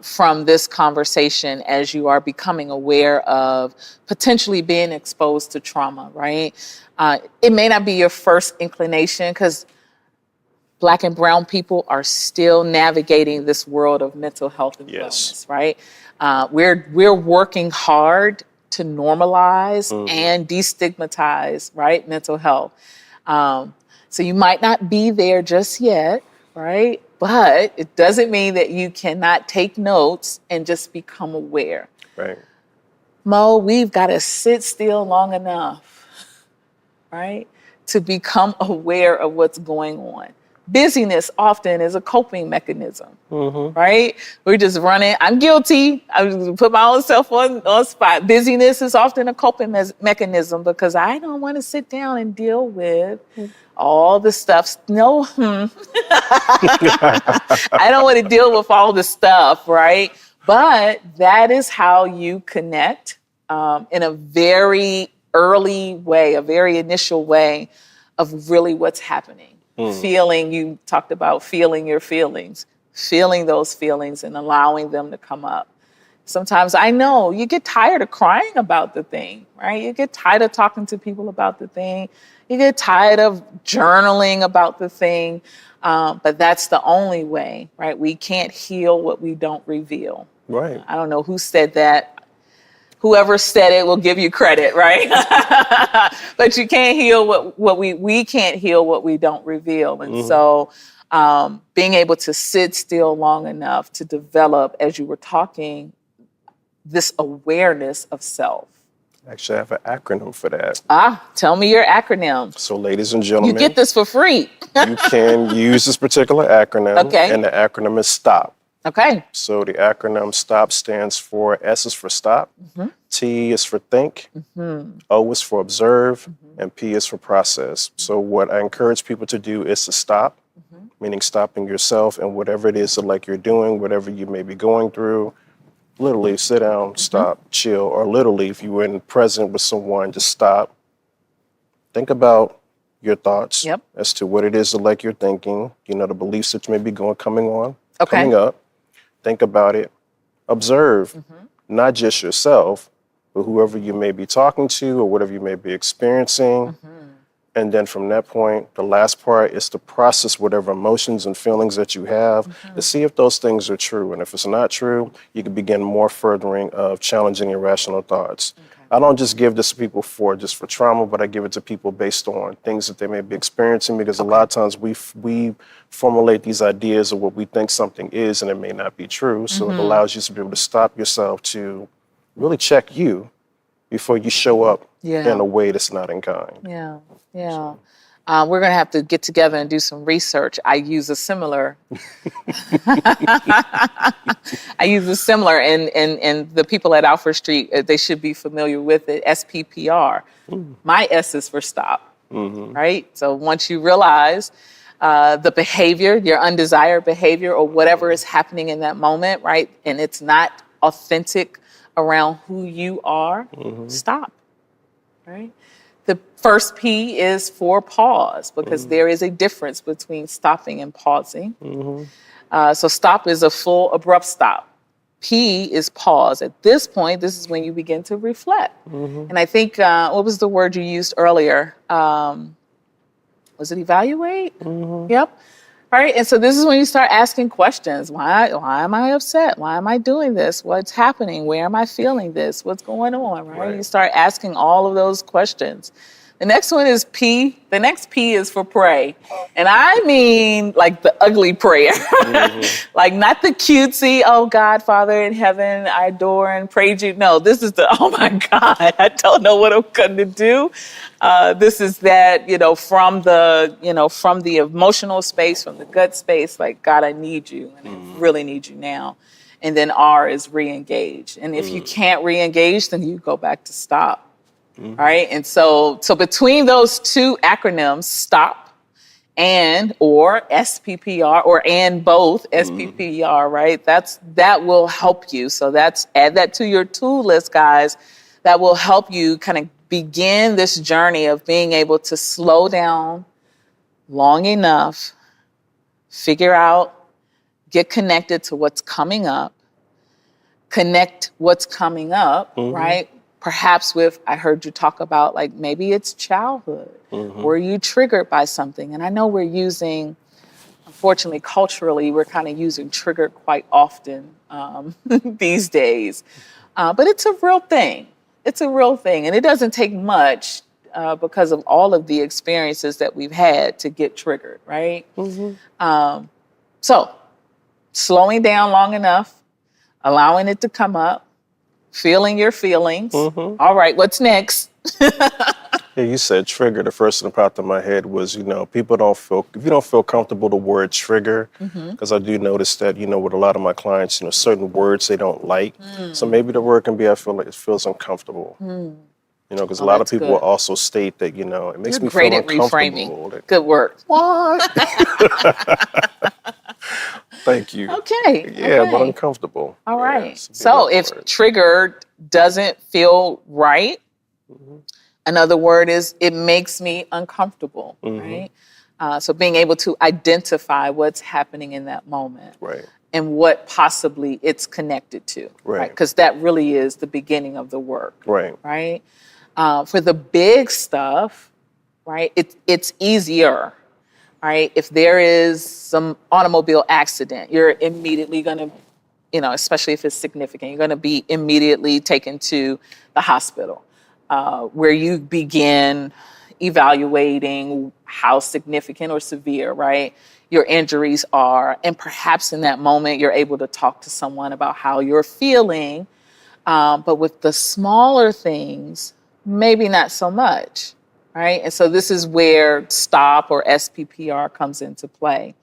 [SPEAKER 6] from this conversation as you are becoming aware of potentially being exposed to trauma, right? It may not be your first inclination because Black and brown people are still navigating this world of mental health and wellness, right? We're working hard to normalize and destigmatize, right, mental health. So you might not be there just yet, right? But it doesn't mean that you cannot take notes and just become aware.
[SPEAKER 7] Right.
[SPEAKER 6] Mo, we've got to sit still long enough, right, to become aware of what's going on. Busyness often is a coping mechanism, right? We're just running. I'm guilty. I put my own self on spot. Busyness is often a coping mechanism because I don't want to sit down and deal with all the stuff. No, I don't want to deal with all the stuff, right? But that is how you connect in a very early way, a very initial way of really what's happening. Feeling, you talked about feeling your feelings, feeling those feelings and allowing them to come up. Sometimes I know you get tired of crying about the thing, right? You get tired of talking to people about the thing. You get tired of journaling about the thing. But that's the only way, right? We can't heal what we don't reveal.
[SPEAKER 7] Right.
[SPEAKER 6] I don't know who said that. Whoever said it will give you credit, right? But you can't heal what we can't heal what we don't reveal. And so being able to sit still long enough to develop, as you were talking, this awareness of self.
[SPEAKER 7] Actually, I have an acronym for that.
[SPEAKER 6] Tell me your acronym.
[SPEAKER 7] So, ladies and gentlemen,
[SPEAKER 6] You get this for free.
[SPEAKER 7] you can use this particular acronym.
[SPEAKER 6] Okay.
[SPEAKER 7] And the acronym is STOP.
[SPEAKER 6] Okay.
[SPEAKER 7] So the acronym STOP stands for S is for stop, T is for think, O is for observe, and P is for process. So what I encourage people to do is to stop, meaning stopping yourself and whatever it is that like you're doing, whatever you may be going through. Literally sit down, stop, chill, or literally if you were in present with someone, just stop. Think about your thoughts as to what it is that like you're thinking, you know, the beliefs that you may be coming up. Think about it, observe, not just yourself, but whoever you may be talking to or whatever you may be experiencing. And then from that point, the last part is to process whatever emotions and feelings that you have to see if those things are true. And if it's not true, you can begin more furthering of challenging irrational thoughts. I don't just give this to people for trauma, but I give it to people based on things that they may be experiencing, because a lot of times we formulate these ideas of what we think something is, and it may not be true. So it allows you to be able to stop yourself to really check you before you show up in a way that's not in kind.
[SPEAKER 6] Yeah. We're going to have to get together and do some research. I use a similar, and the people at Alfred Street, they should be familiar with it, SPPR. My S is for stop, right? So once you realize the behavior, your undesired behavior or whatever is happening in that moment, right? And it's not authentic around who you are, stop, right? The first P is for pause, because there is a difference between stopping and pausing. So stop is a full abrupt stop. P is pause. At this point, this is when you begin to reflect. And I think, what was the word you used earlier? Was it evaluate? Yep. Right. And so this is when you start asking questions. Why am I upset? Why am I doing this? What's happening? Where am I feeling this? What's going on? Right. You start asking all of those questions. The next one is P. The next P is for pray. And I mean like the ugly prayer. Like not the cutesy, oh God, Father in heaven, I adore and praise you. No, this is the, oh my God, I don't know what I'm going to do. This is that, from the emotional space, from the gut space, like, God, I need you. And I really need you now. And then R is re-engage. And if you can't re-engage, then you go back to stop. Right. And so between those two acronyms, stop and or SPPR and both SPPR, right? That will help you. So add that to your tool list, guys. That will help you kind of begin this journey of being able to slow down long enough, figure out get connected to what's coming up, connect what's coming up, right? Perhaps with, I heard you talk about like maybe it's childhood. Were you triggered by something? And I know we're using, unfortunately, culturally, we're kind of using triggered quite often these days. But it's a real thing. It's a real thing. And it doesn't take much because of all of the experiences that we've had to get triggered, right? So slowing down long enough, allowing it to come up, feeling your feelings. All right, what's next?
[SPEAKER 7] Yeah, you said trigger. The first thing that popped in my head was, if you don't feel comfortable, the word trigger, because I do notice that, with a lot of my clients, certain words they don't like. So maybe the word can be, I feel like it feels uncomfortable. Because a lot of people will also state that, it makes me feel uncomfortable.
[SPEAKER 6] You're great at reframing. Good work.
[SPEAKER 7] What? Thank you.
[SPEAKER 6] Okay.
[SPEAKER 7] Yeah, but uncomfortable.
[SPEAKER 6] All right.
[SPEAKER 7] Yeah,
[SPEAKER 6] so if triggered doesn't feel right, another word is it makes me uncomfortable, right? So being able to identify what's happening in that moment.
[SPEAKER 7] Right.
[SPEAKER 6] And what possibly it's connected to. Right. Because that really is the beginning of the work.
[SPEAKER 7] Right.
[SPEAKER 6] Right. For the big stuff, right, it's easier. Right? If there is some automobile accident, you're immediately going to, especially if it's significant, you're going to be immediately taken to the hospital where you begin evaluating how significant or severe, right, your injuries are. And perhaps in that moment, you're able to talk to someone about how you're feeling. But with the smaller things, maybe not so much. Right? And so this is where STOP or SPPR comes into play.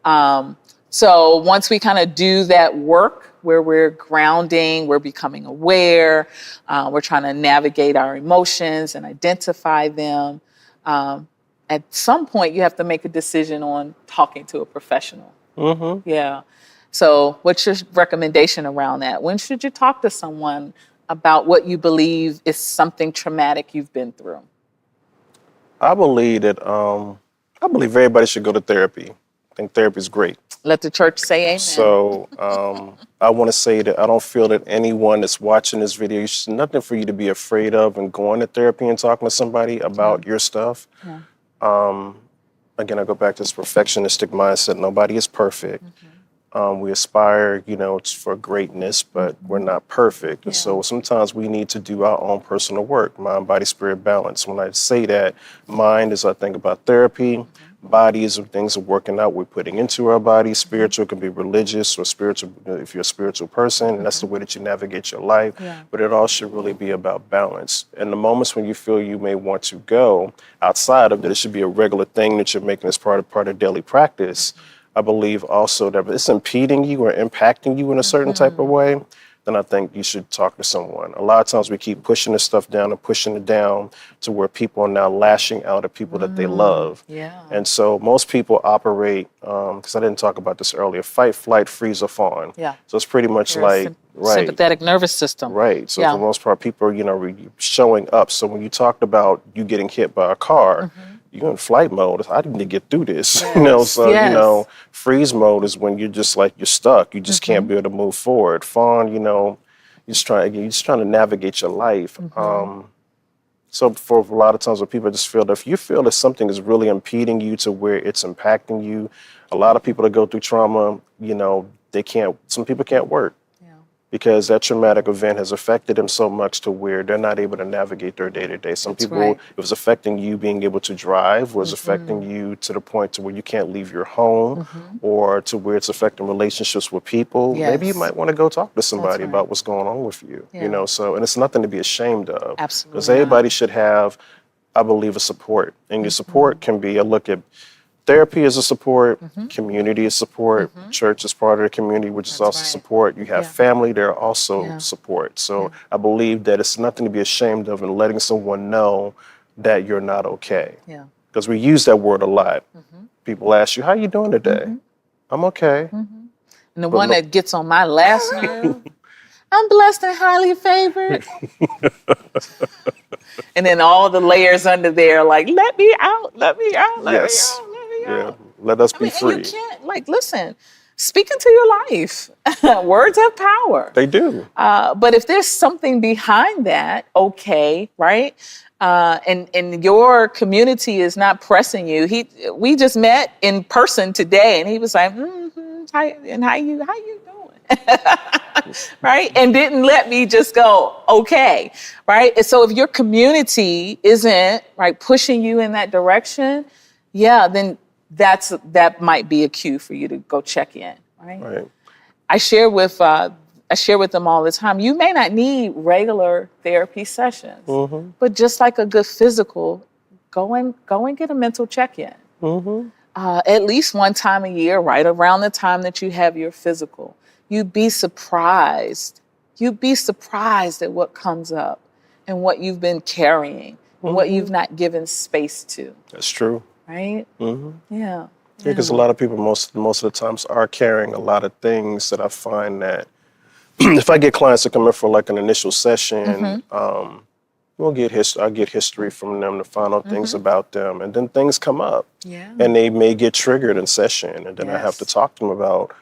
[SPEAKER 6] So once we kind of do that work where we're grounding, we're becoming aware, we're trying to navigate our emotions and identify them, at some point you have to make a decision on talking to a professional. Yeah. So what's your recommendation around that? When should you talk to someone about what you believe is something traumatic you've been through?
[SPEAKER 7] I believe everybody should go to therapy. I think therapy is great.
[SPEAKER 6] Let the church say amen.
[SPEAKER 7] So I want to say that I don't feel that anyone that's watching this video, there's nothing for you to be afraid of and going to therapy and talking to somebody about your stuff. Again, I go back to this perfectionistic mindset. Nobody is perfect. We aspire, for greatness, but we're not perfect. And so sometimes we need to do our own personal work, mind, body, spirit balance. When I say that, mind is I think about therapy, body is things of working out we're putting into our body. Spiritual can be religious or spiritual if you're a spiritual person, and that's the way that you navigate your life. But it all should really be about balance. And the moments when you feel you may want to go outside of that, it should be a regular thing that you're making as part of daily practice. I believe also that if it's impeding you or impacting you in a certain type of way, then I think you should talk to someone. A lot of times we keep pushing this stuff down and pushing it down to where people are now lashing out at people that they love. And so most people operate, because I didn't talk about this earlier, fight, flight, freeze, or fawn. So it's pretty much like,
[SPEAKER 6] sympathetic nervous system.
[SPEAKER 7] Right. So for the most part, people are, showing up. So when you talked about you getting hit by a car, you're in flight mode. I need to get through this, freeze mode is when you're just like, you're stuck. You just can't be able to move forward. Fawn, you're just trying to navigate your life. So for a lot of times when people just feel that if you feel that something is really impeding you to where it's impacting you, a lot of people that go through trauma, some people can't work. Because that traumatic event has affected them so much to where they're not able to navigate their day-to-day. Some people, it was affecting you being able to drive, was affecting you to the point to where you can't leave your home, or to where it's affecting relationships with people. Maybe you might want to go talk to somebody about what's going on with you, and it's nothing to be ashamed of.
[SPEAKER 6] Absolutely.
[SPEAKER 7] Because everybody should have, I believe, a support. And your support can be a look at therapy is a support, community is support, church is part of the community, which is also support. You have family, they're also support. So I believe that it's nothing to be ashamed of in letting someone know that you're not okay. Because we use that word a lot. People ask you, how you doing today? I'm okay.
[SPEAKER 6] And the one that gets on my last nerve, I'm blessed and highly favored. And then all the layers under there, like, let me out, let me out, let me out, let me out.
[SPEAKER 7] Let us be free.
[SPEAKER 6] And you can't, listen, speak into your life. Words have power.
[SPEAKER 7] They do.
[SPEAKER 6] But if there's something behind that, okay, right? And your community is not pressing you. We just met in person today, and he was like, how you doing? Right? And didn't let me just go, okay, right? And so if your community isn't right pushing you in that direction, yeah, then that might be a cue for you to go check in, right?
[SPEAKER 7] Right.
[SPEAKER 6] I share with them all the time. You may not need regular therapy sessions, but just like a good physical, go and get a mental check-in. At least one time a year, right around the time that you have your physical. You'd be surprised. You'd be surprised at what comes up and what you've been carrying and what you've not given space to.
[SPEAKER 7] That's true.
[SPEAKER 6] Right? Yeah.
[SPEAKER 7] Because a lot of people most of the times are carrying a lot of things that I find that if I get clients that come in for like an initial session, I'll get history from them to find out things about them, and then things come up, and they may get triggered in session, and then I have to talk to them about,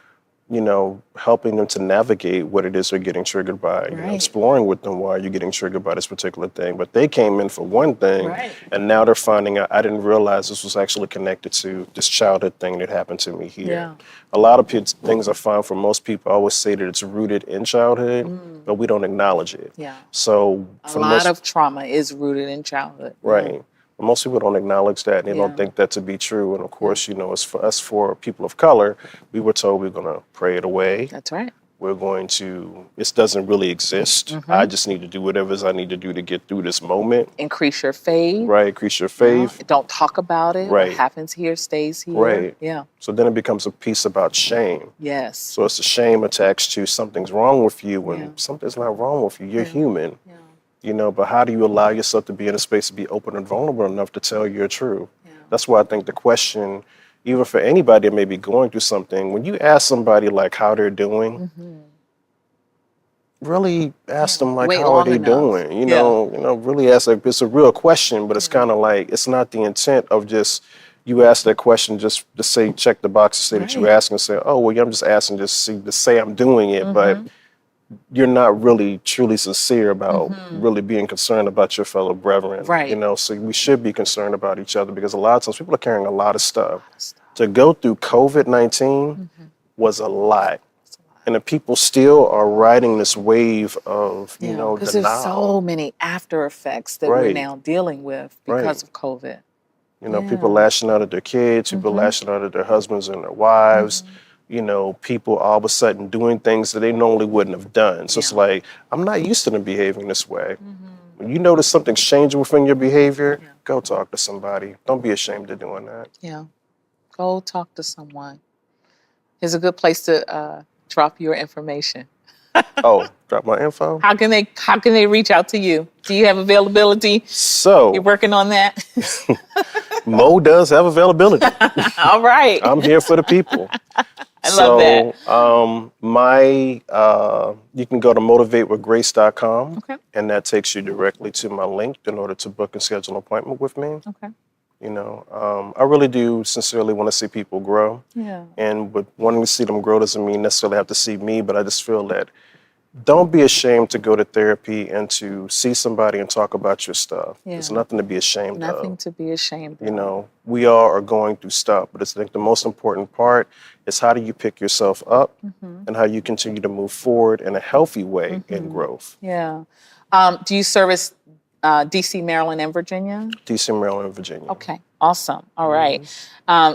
[SPEAKER 7] helping them to navigate what it is they're getting triggered by, exploring with them why you're getting triggered by this particular thing. But they came in for one thing, and now they're finding out, I didn't realize this was actually connected to this childhood thing that happened to me here.
[SPEAKER 6] Yeah.
[SPEAKER 7] A lot of things I find for most people, I always say that it's rooted in childhood, but we don't acknowledge it.
[SPEAKER 6] Yeah.
[SPEAKER 7] So
[SPEAKER 6] a lot of trauma is rooted in childhood.
[SPEAKER 7] Right. But most people don't acknowledge that, and they don't think that to be true. And of course, as for us, for people of color, we were told we're going to pray it away.
[SPEAKER 6] That's right.
[SPEAKER 7] We're going to, it doesn't really exist. I just need to do whatever I need to do to get through this moment.
[SPEAKER 6] Increase your faith.
[SPEAKER 7] Right, increase your faith.
[SPEAKER 6] Don't talk about it.
[SPEAKER 7] Right.
[SPEAKER 6] What happens here stays here.
[SPEAKER 7] Right.
[SPEAKER 6] Yeah.
[SPEAKER 7] So then it becomes a piece about shame.
[SPEAKER 6] Yes.
[SPEAKER 7] So it's a shame attached to something's wrong with you when something's not wrong with you. You're human. Yeah. But how do you allow yourself to be in a space to be open and vulnerable enough to tell you're true? Yeah. That's why I think the question, even for anybody that may be going through something, when you ask somebody like how they're doing, really ask them like, how are they doing? Really ask, like, it's a real question, but it's kind of like, it's not the intent of just, you ask that question just to say, check the box to say that you ask and say, oh, well, I'm just asking just to say I'm doing it, but you're not really truly sincere about really being concerned about your fellow brethren.
[SPEAKER 6] Right.
[SPEAKER 7] So we should be concerned about each other, because a lot of times people are carrying a lot of stuff. To go through COVID-19 was a lot. And the people still are riding this wave of,
[SPEAKER 6] because there's
[SPEAKER 7] denial.
[SPEAKER 6] so many after effects that we're now dealing with because of COVID.
[SPEAKER 7] People lashing out at their kids, people lashing out at their husbands and their wives. People all of a sudden doing things that they normally wouldn't have done. So it's like, I'm not used to them behaving this way. When you notice something's changing within your behavior, go talk to somebody. Don't be ashamed of doing that.
[SPEAKER 6] Yeah. Go talk to someone. Here's a good place to drop your information.
[SPEAKER 7] Drop my info?
[SPEAKER 6] How can they reach out to you? Do you have availability?
[SPEAKER 7] So
[SPEAKER 6] you're working on that?
[SPEAKER 7] Mo does have availability.
[SPEAKER 6] All right.
[SPEAKER 7] I'm here for the people.
[SPEAKER 6] I love
[SPEAKER 7] that. You can go to motivatewithgrace.com, and that takes you directly to my link in order to book and schedule an appointment with me.
[SPEAKER 6] Okay.
[SPEAKER 7] I really do sincerely want to see people grow.
[SPEAKER 6] Yeah.
[SPEAKER 7] And with wanting to see them grow doesn't mean necessarily have to see me, but I just feel that don't be ashamed to go to therapy and to see somebody and talk about your stuff.
[SPEAKER 6] Yeah.
[SPEAKER 7] There's nothing to be ashamed of.
[SPEAKER 6] Nothing to be ashamed of.
[SPEAKER 7] We all are going through stuff, but I think the most important part is how do you pick yourself up and how you continue to move forward in a healthy way in growth.
[SPEAKER 6] Yeah. Do you service DC, Maryland, and Virginia?
[SPEAKER 7] DC, Maryland, and Virginia.
[SPEAKER 6] Okay, awesome. All right.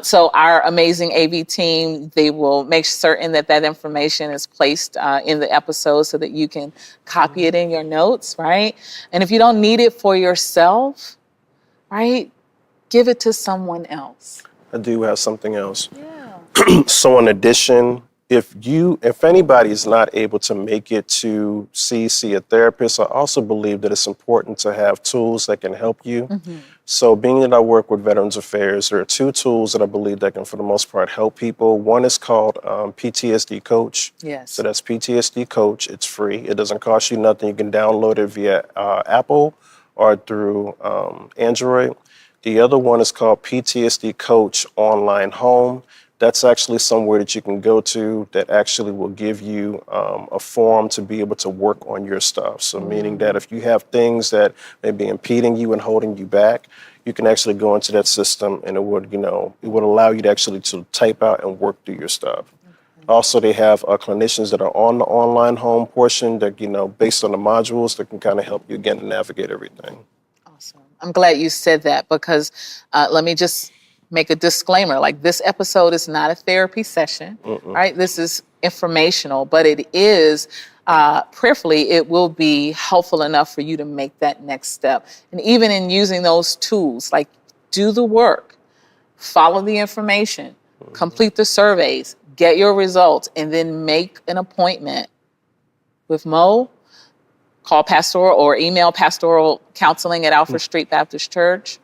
[SPEAKER 6] So our amazing AV team, they will make certain that information is placed in the episode so that you can copy it in your notes, right? And if you don't need it for yourself, right, give it to someone else.
[SPEAKER 7] I do have something else.
[SPEAKER 6] Yeah.
[SPEAKER 7] So in addition, if anybody is not able to make it to see a therapist, I also believe that it's important to have tools that can help you. So being that I work with Veterans Affairs, there are two tools that I believe that can, for the most part, help people. One is called PTSD Coach.
[SPEAKER 6] Yes.
[SPEAKER 7] So that's PTSD Coach. It's free. It doesn't cost you nothing. You can download it via Apple or through Android. The other one is called PTSD Coach Online Home. that's actually somewhere that you can go to that actually will give you a forum to be able to work on your stuff. So meaning that if you have things that may be impeding you and holding you back, you can actually go into that system and it would allow you to actually to type out and work through your stuff. Also, they have clinicians that are on the online home portion that, based on the modules that can kind of help you again to navigate everything.
[SPEAKER 6] Awesome. I'm glad you said that because let me just make a disclaimer. Like, this episode is not a therapy session, right? This is informational, but it is prayerfully, it will be helpful enough for you to make that next step. And even in using those tools, like, do the work, follow the information, complete the surveys, get your results, and then make an appointment with Mo. Call pastoral or email pastoral counseling at Alfred Street Baptist Church.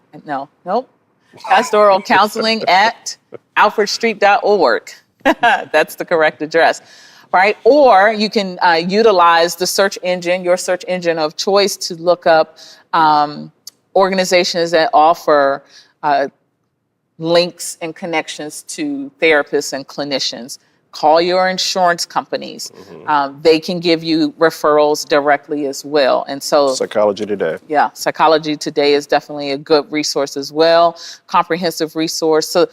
[SPEAKER 6] Pastoral counseling at alfredstreet.org. That's the correct address, right? Or you can utilize the search engine, your search engine of choice, to look up organizations that offer links and connections to therapists and clinicians. Call your insurance companies. They can give you referrals directly as well. And so
[SPEAKER 7] Psychology Today.
[SPEAKER 6] Yeah, Psychology Today is definitely a good resource as well, comprehensive resource. So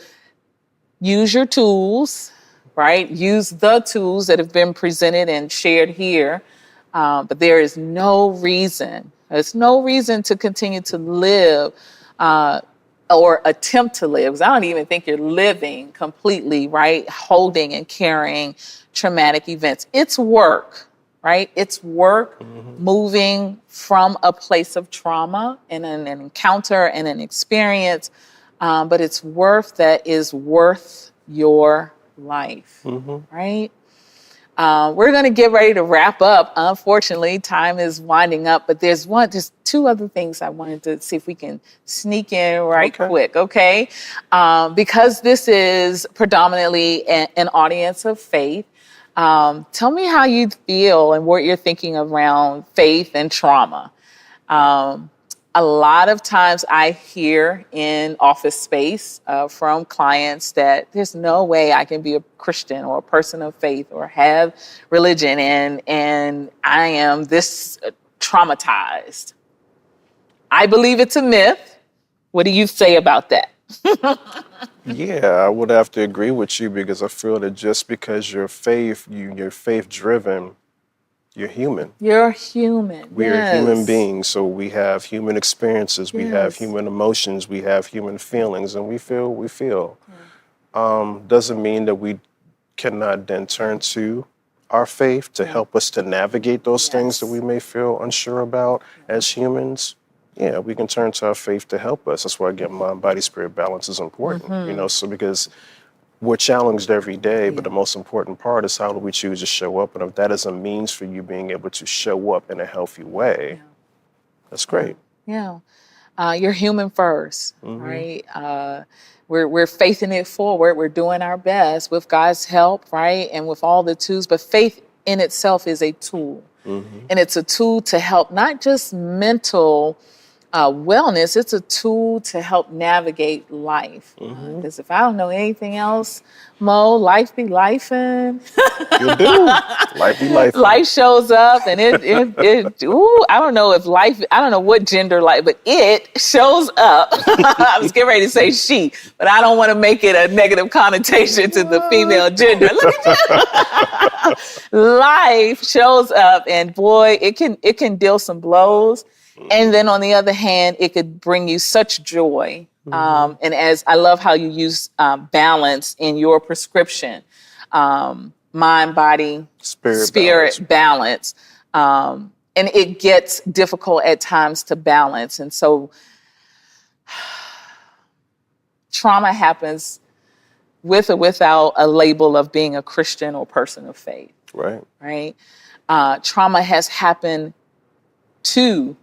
[SPEAKER 6] use your tools, right? Use the tools that have been presented and shared here. But there is no reason, to continue to live or attempt to live, because I don't even think you're living completely, right? Holding and carrying traumatic events. It's work, right? It's work moving from a place of trauma and an encounter and an experience, but it's worth that is worth your life, right? We're going to get ready to wrap up. Unfortunately, time is winding up, but there's two other things I wanted to see if we can sneak in quick, okay? Because this is predominantly an audience of faith, tell me how you feel and what you're thinking around faith and trauma. A lot of times I hear in office space from clients that there's no way I can be a Christian or a person of faith or have religion and I am this traumatized. I believe it's a myth. What do you say about that?
[SPEAKER 7] Yeah, I would have to agree with you because I feel that just because you're faith driven, you're human.
[SPEAKER 6] You're human.
[SPEAKER 7] We are human beings, so we have human experiences, we have human emotions, we have human feelings, and we feel. Doesn't mean that we cannot then turn to our faith to help us to navigate those things that we may feel unsure about as humans. Yeah, we can turn to our faith to help us. That's why, again, mind, body, spirit balance is important, so because we're challenged every day, but the most important part is how do we choose to show up? And if that is a means for you being able to show up in a healthy way, that's great.
[SPEAKER 6] Yeah. You're human first, right? We're faithing it forward. We're doing our best with God's help, right? And with all the tools. But faith in itself is a tool. And it's a tool to help not just mental wellness, it's a tool to help navigate life. Because if I don't know anything else, Mo, life be lifing.
[SPEAKER 7] You do. Life be lifing.
[SPEAKER 6] Life shows up and I don't know if life, I don't know what gender life, but it shows up. I was getting ready to say she, but I don't want to make it a negative connotation to the female gender. Look at you. Life shows up and boy, it can deal some blows. And then on the other hand, it could bring you such joy. And as I love how you use balance in your prescription, mind, body, spirit balance. And it gets difficult at times to balance. And so trauma happens with or without a label of being a Christian or person of faith. Right. Trauma has happened to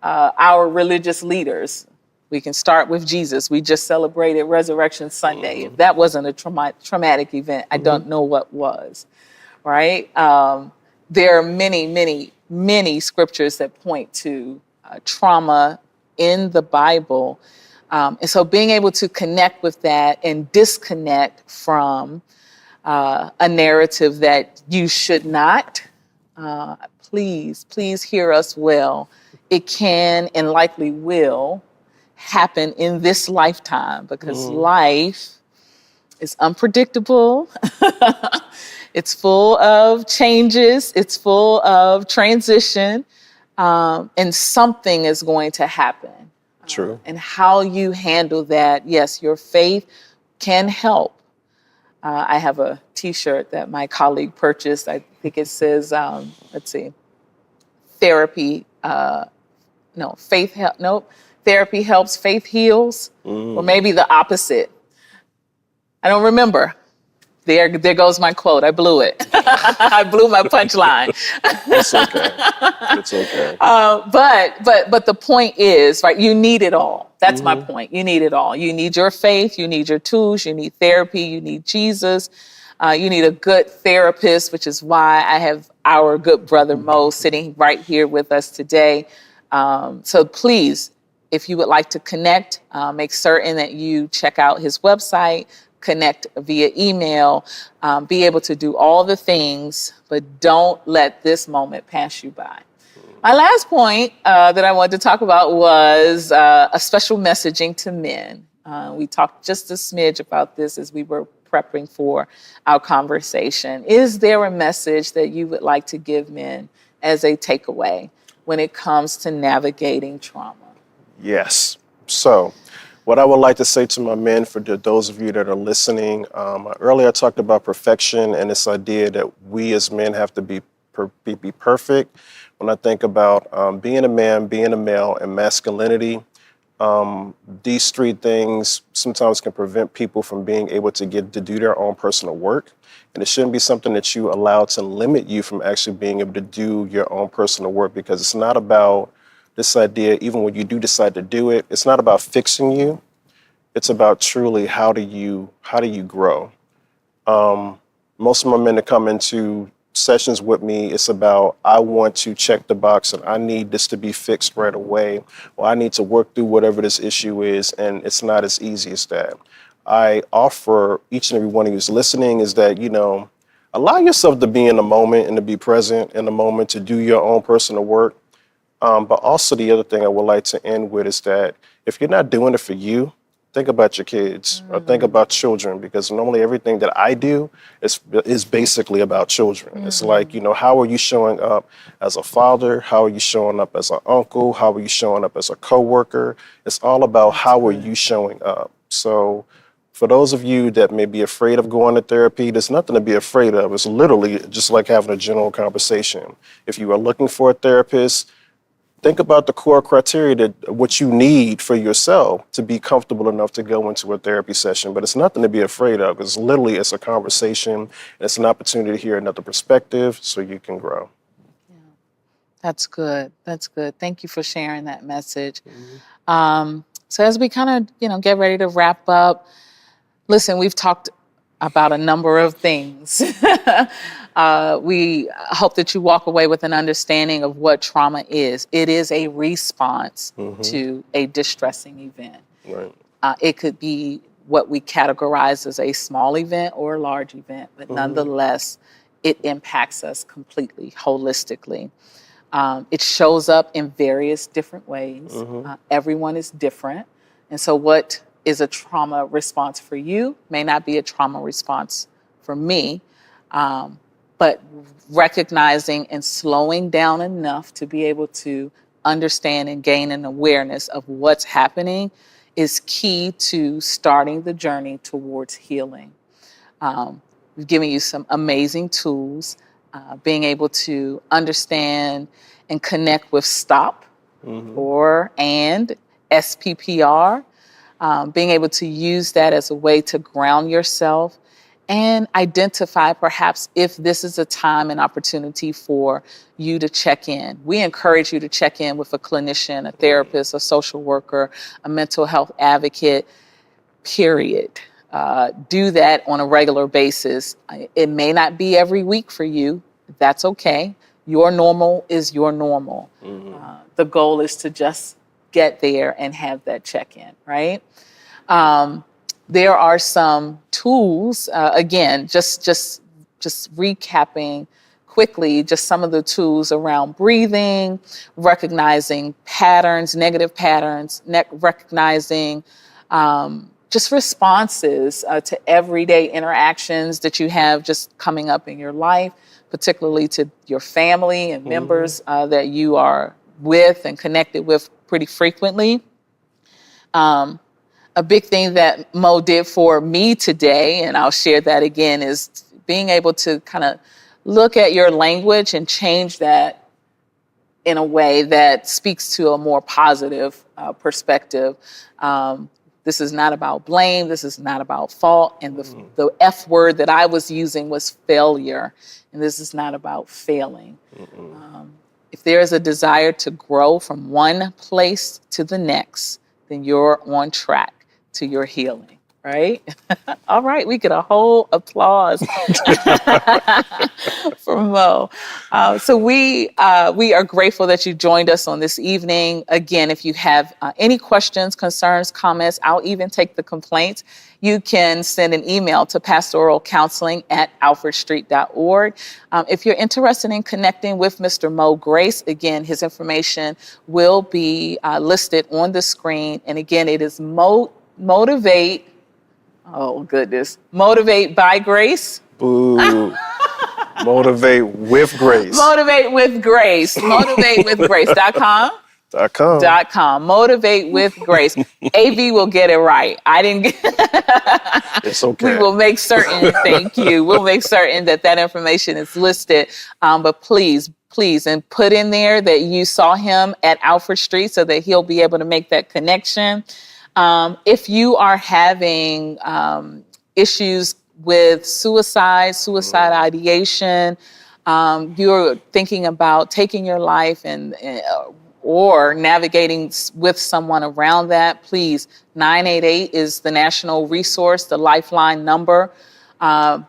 [SPEAKER 6] our religious leaders. We can start with Jesus. We just celebrated Resurrection Sunday. If that wasn't a traumatic event, I don't know what was, right? There are many, many, many scriptures that point to trauma in the Bible. And so being able to connect with that and disconnect from a narrative that you should not, please hear us well. It can and likely will happen in this lifetime because life is unpredictable. It's full of changes. It's full of transition. And something is going to happen.
[SPEAKER 7] True.
[SPEAKER 6] And how you handle that, yes, your faith can help. I have a T-shirt that my colleague purchased. I think it says, therapy, therapy helps, faith heals, or maybe the opposite. I don't remember. There goes my quote. I blew it. I blew my punchline.
[SPEAKER 7] It's okay. It's okay.
[SPEAKER 6] But the point is, right, you need it all. That's my point. You need it all. You need your faith. You need your tools. You need therapy. You need Jesus. You need a good therapist, which is why I have our good brother Mo sitting right here with us today. So please, if you would like to connect, make certain that you check out his website, connect via email, be able to do all the things, but don't let this moment pass you by. My last point that I wanted to talk about was a special messaging to men. We talked just a smidge about this as we were prepping for our conversation. Is there a message that you would like to give men as a takeaway when it comes to navigating trauma?
[SPEAKER 7] Yes. So what I would like to say to my men, for those of you that are listening, earlier I talked about perfection and this idea that we as men have to be perfect. When I think about being a man, being a male, and masculinity, these three things sometimes can prevent people from being able to get to do their own personal work. And it shouldn't be something that you allow to limit you from actually being able to do your own personal work, because it's not about this idea, even when you do decide to do it, it's not about fixing you. It's about truly how do you grow. Most of my men that come into sessions with me, it's about, I want to check the box and I need this to be fixed right away, or I need to work through whatever this issue is, and it's not as easy as that. I offer each and every one of you who's listening is that, allow yourself to be in the moment and to be present in the moment to do your own personal work. But also the other thing I would like to end with is that if you're not doing it for you, think about your kids or think about children, because normally everything that I do is basically about children. It's like, how are you showing up as a father? How are you showing up as an uncle? How are you showing up as a coworker? It's all about how are you showing up. So for those of you that may be afraid of going to therapy, there's nothing to be afraid of. It's literally just like having a general conversation. If you are looking for a therapist, think about the core criteria that what you need for yourself to be comfortable enough to go into a therapy session. But it's nothing to be afraid of. It's a conversation. And it's an opportunity to hear another perspective so you can grow.
[SPEAKER 6] Yeah. That's good. That's good. Thank you for sharing that message. So as we kind of, get ready to wrap up, listen, we've talked about a number of things. We hope that you walk away with an understanding of what trauma is. It is a response to a distressing event.
[SPEAKER 7] Right.
[SPEAKER 6] It could be what we categorize as a small event or a large event, but nonetheless, it impacts us completely, holistically. It shows up in various different ways. Everyone is different. And so what is a trauma response for you may not be a trauma response for me. But recognizing and slowing down enough to be able to understand and gain an awareness of what's happening is key to starting the journey towards healing. We've given you some amazing tools, being able to understand and connect with STOP and SPPR, being able to use that as a way to ground yourself and identify perhaps if this is a time and opportunity for you to check in. We encourage you to check in with a clinician, a therapist, a social worker, a mental health advocate, period. Do that on a regular basis. It may not be every week for you. That's okay. Your normal is your normal. The goal is to just get there and have that check-in, right? There are some tools, again, just recapping quickly, just some of the tools around breathing, recognizing patterns, negative patterns, recognizing just responses to everyday interactions that you have just coming up in your life, particularly to your family and members that you are with and connected with pretty frequently. A big thing that Mo did for me today, and I'll share that again, is being able to kind of look at your language and change that in a way that speaks to a more positive perspective. This is not about blame. This is not about fault. And the F word that I was using was failure. And this is not about failing. If there is a desire to grow from one place to the next, then you're on track to your healing, right? All right, we get a whole applause for Mo. So we are grateful that you joined us on this evening. Again, if you have any questions, concerns, comments, I'll even take the complaints. You can send an email to pastoralcounseling@alfredstreet.org. If you're interested in connecting with Mr. Mo Grace, again, his information will be listed on the screen. And again, it is Motivate by Grace.
[SPEAKER 7] Boo. Motivate with Grace.
[SPEAKER 6] Motivate with Grace. MotivateWithGrace.com. .com. Motivate with Grace. AV will get it right. I didn't get
[SPEAKER 7] It's okay.
[SPEAKER 6] We will make certain, thank you. We'll make certain that information is listed. But please, and put in there that you saw him at Alfred Street so that he'll be able to make that connection. If you are having issues with suicide ideation, you're thinking about taking your life or navigating with someone around that, please, 988 is the national resource, the Lifeline number.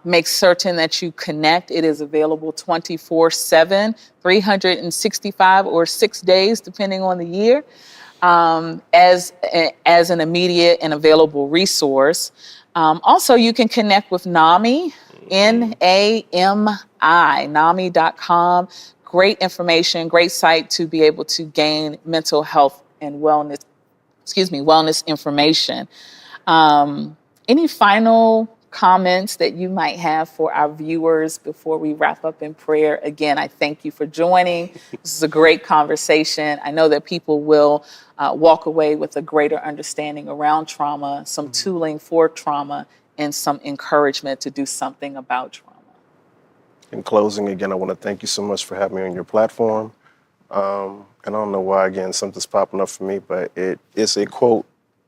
[SPEAKER 6] Make certain that you connect. It is available 24/7, 365 or 6 days, depending on the year, as an immediate and available resource. Also, you can connect with NAMI, NAMI, NAMI.com. Great information, great site to be able to gain mental health and wellness information. Any final comments that you might have for our viewers before we wrap up in prayer? Again, I thank you for joining. This is a great conversation. I know that people will walk away with a greater understanding around trauma, some tooling for trauma, and some encouragement to do something about trauma.
[SPEAKER 7] In closing, again, I want to thank you so much for having me on your platform. And I don't know why, again, something's popping up for me, but it is a quote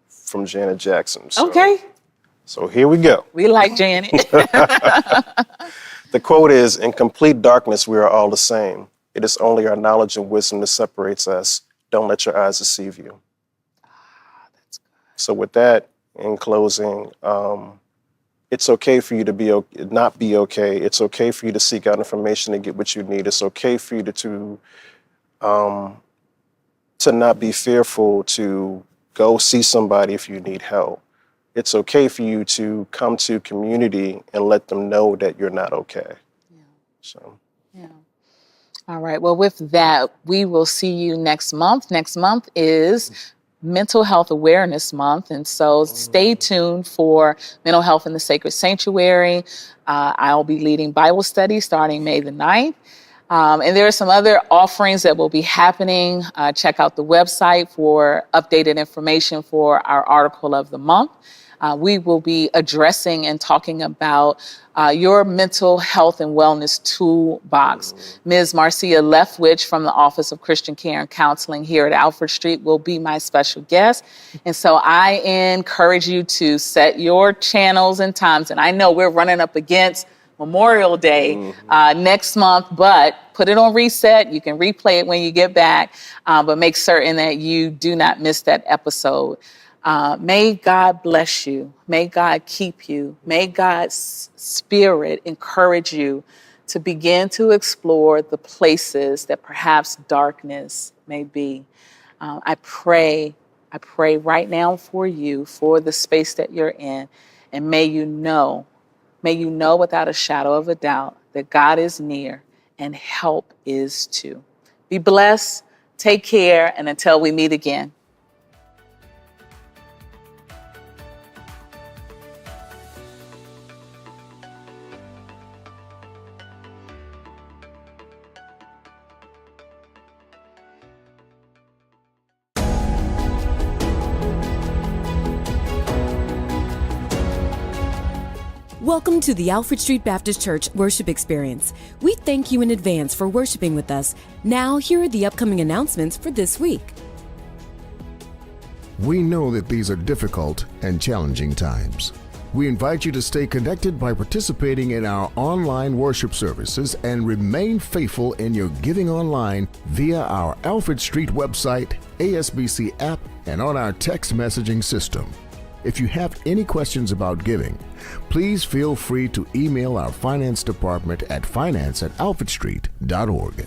[SPEAKER 7] from Janet Jackson.
[SPEAKER 6] Okay.
[SPEAKER 7] So here we go.
[SPEAKER 6] We like Janet.
[SPEAKER 7] The quote is, "In complete darkness, we are all the same. It is only our knowledge and wisdom that separates us. Don't let your eyes deceive you."
[SPEAKER 6] That's good.
[SPEAKER 7] So with that, in closing, it's okay for you to not be okay. It's okay for you to seek out information and get what you need. It's okay for you to not be fearful to go see somebody if you need help. It's okay for you to come to community and let them know that you're not okay.
[SPEAKER 6] Yeah.
[SPEAKER 7] So.
[SPEAKER 6] Yeah. All right. Well, with that, we will see you next month. Next month is Mental Health Awareness Month. And so stay tuned for Mental Health in the Sacred Sanctuary. I'll be leading Bible study starting May the 9th. And there are some other offerings that will be happening. Check out the website for updated information for our article of the month. We will be addressing and talking about your mental health and wellness toolbox. Ms. Marcia Leftwich from the Office of Christian Care and Counseling here at Alfred Street will be my special guest. And so I encourage you to set your channels and times. And I know we're running up against Memorial Day next month, but put it on reset. You can replay it when you get back, but make certain that you do not miss that episode. May God bless you. May God keep you. May God's Spirit encourage you to begin to explore the places that perhaps darkness may be. I pray right now for you, for the space that you're in, and may you know without a shadow of a doubt that God is near and help is too. Be blessed, take care, and until we meet again.
[SPEAKER 1] Welcome to the Alfred Street Baptist Church worship experience. We thank you in advance for worshiping with us. Now, here are the upcoming announcements for this week.
[SPEAKER 2] We know that these are difficult and challenging times. We invite you to stay connected by participating in our online worship services and remain faithful in your giving online via our Alfred Street website, ASBC app, and on our text messaging system. If you have any questions about giving, please feel free to email our finance department at finance@alfredstreet.org.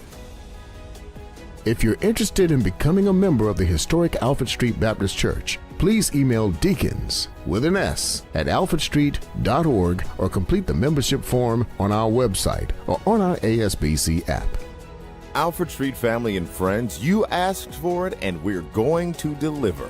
[SPEAKER 2] If you're interested in becoming a member of the historic Alfred Street Baptist Church, please email deacons with an S at alfredstreet.org or complete the membership form on our website or on our ASBC app.
[SPEAKER 3] Alfred Street family and friends, you asked for it and we're going to deliver.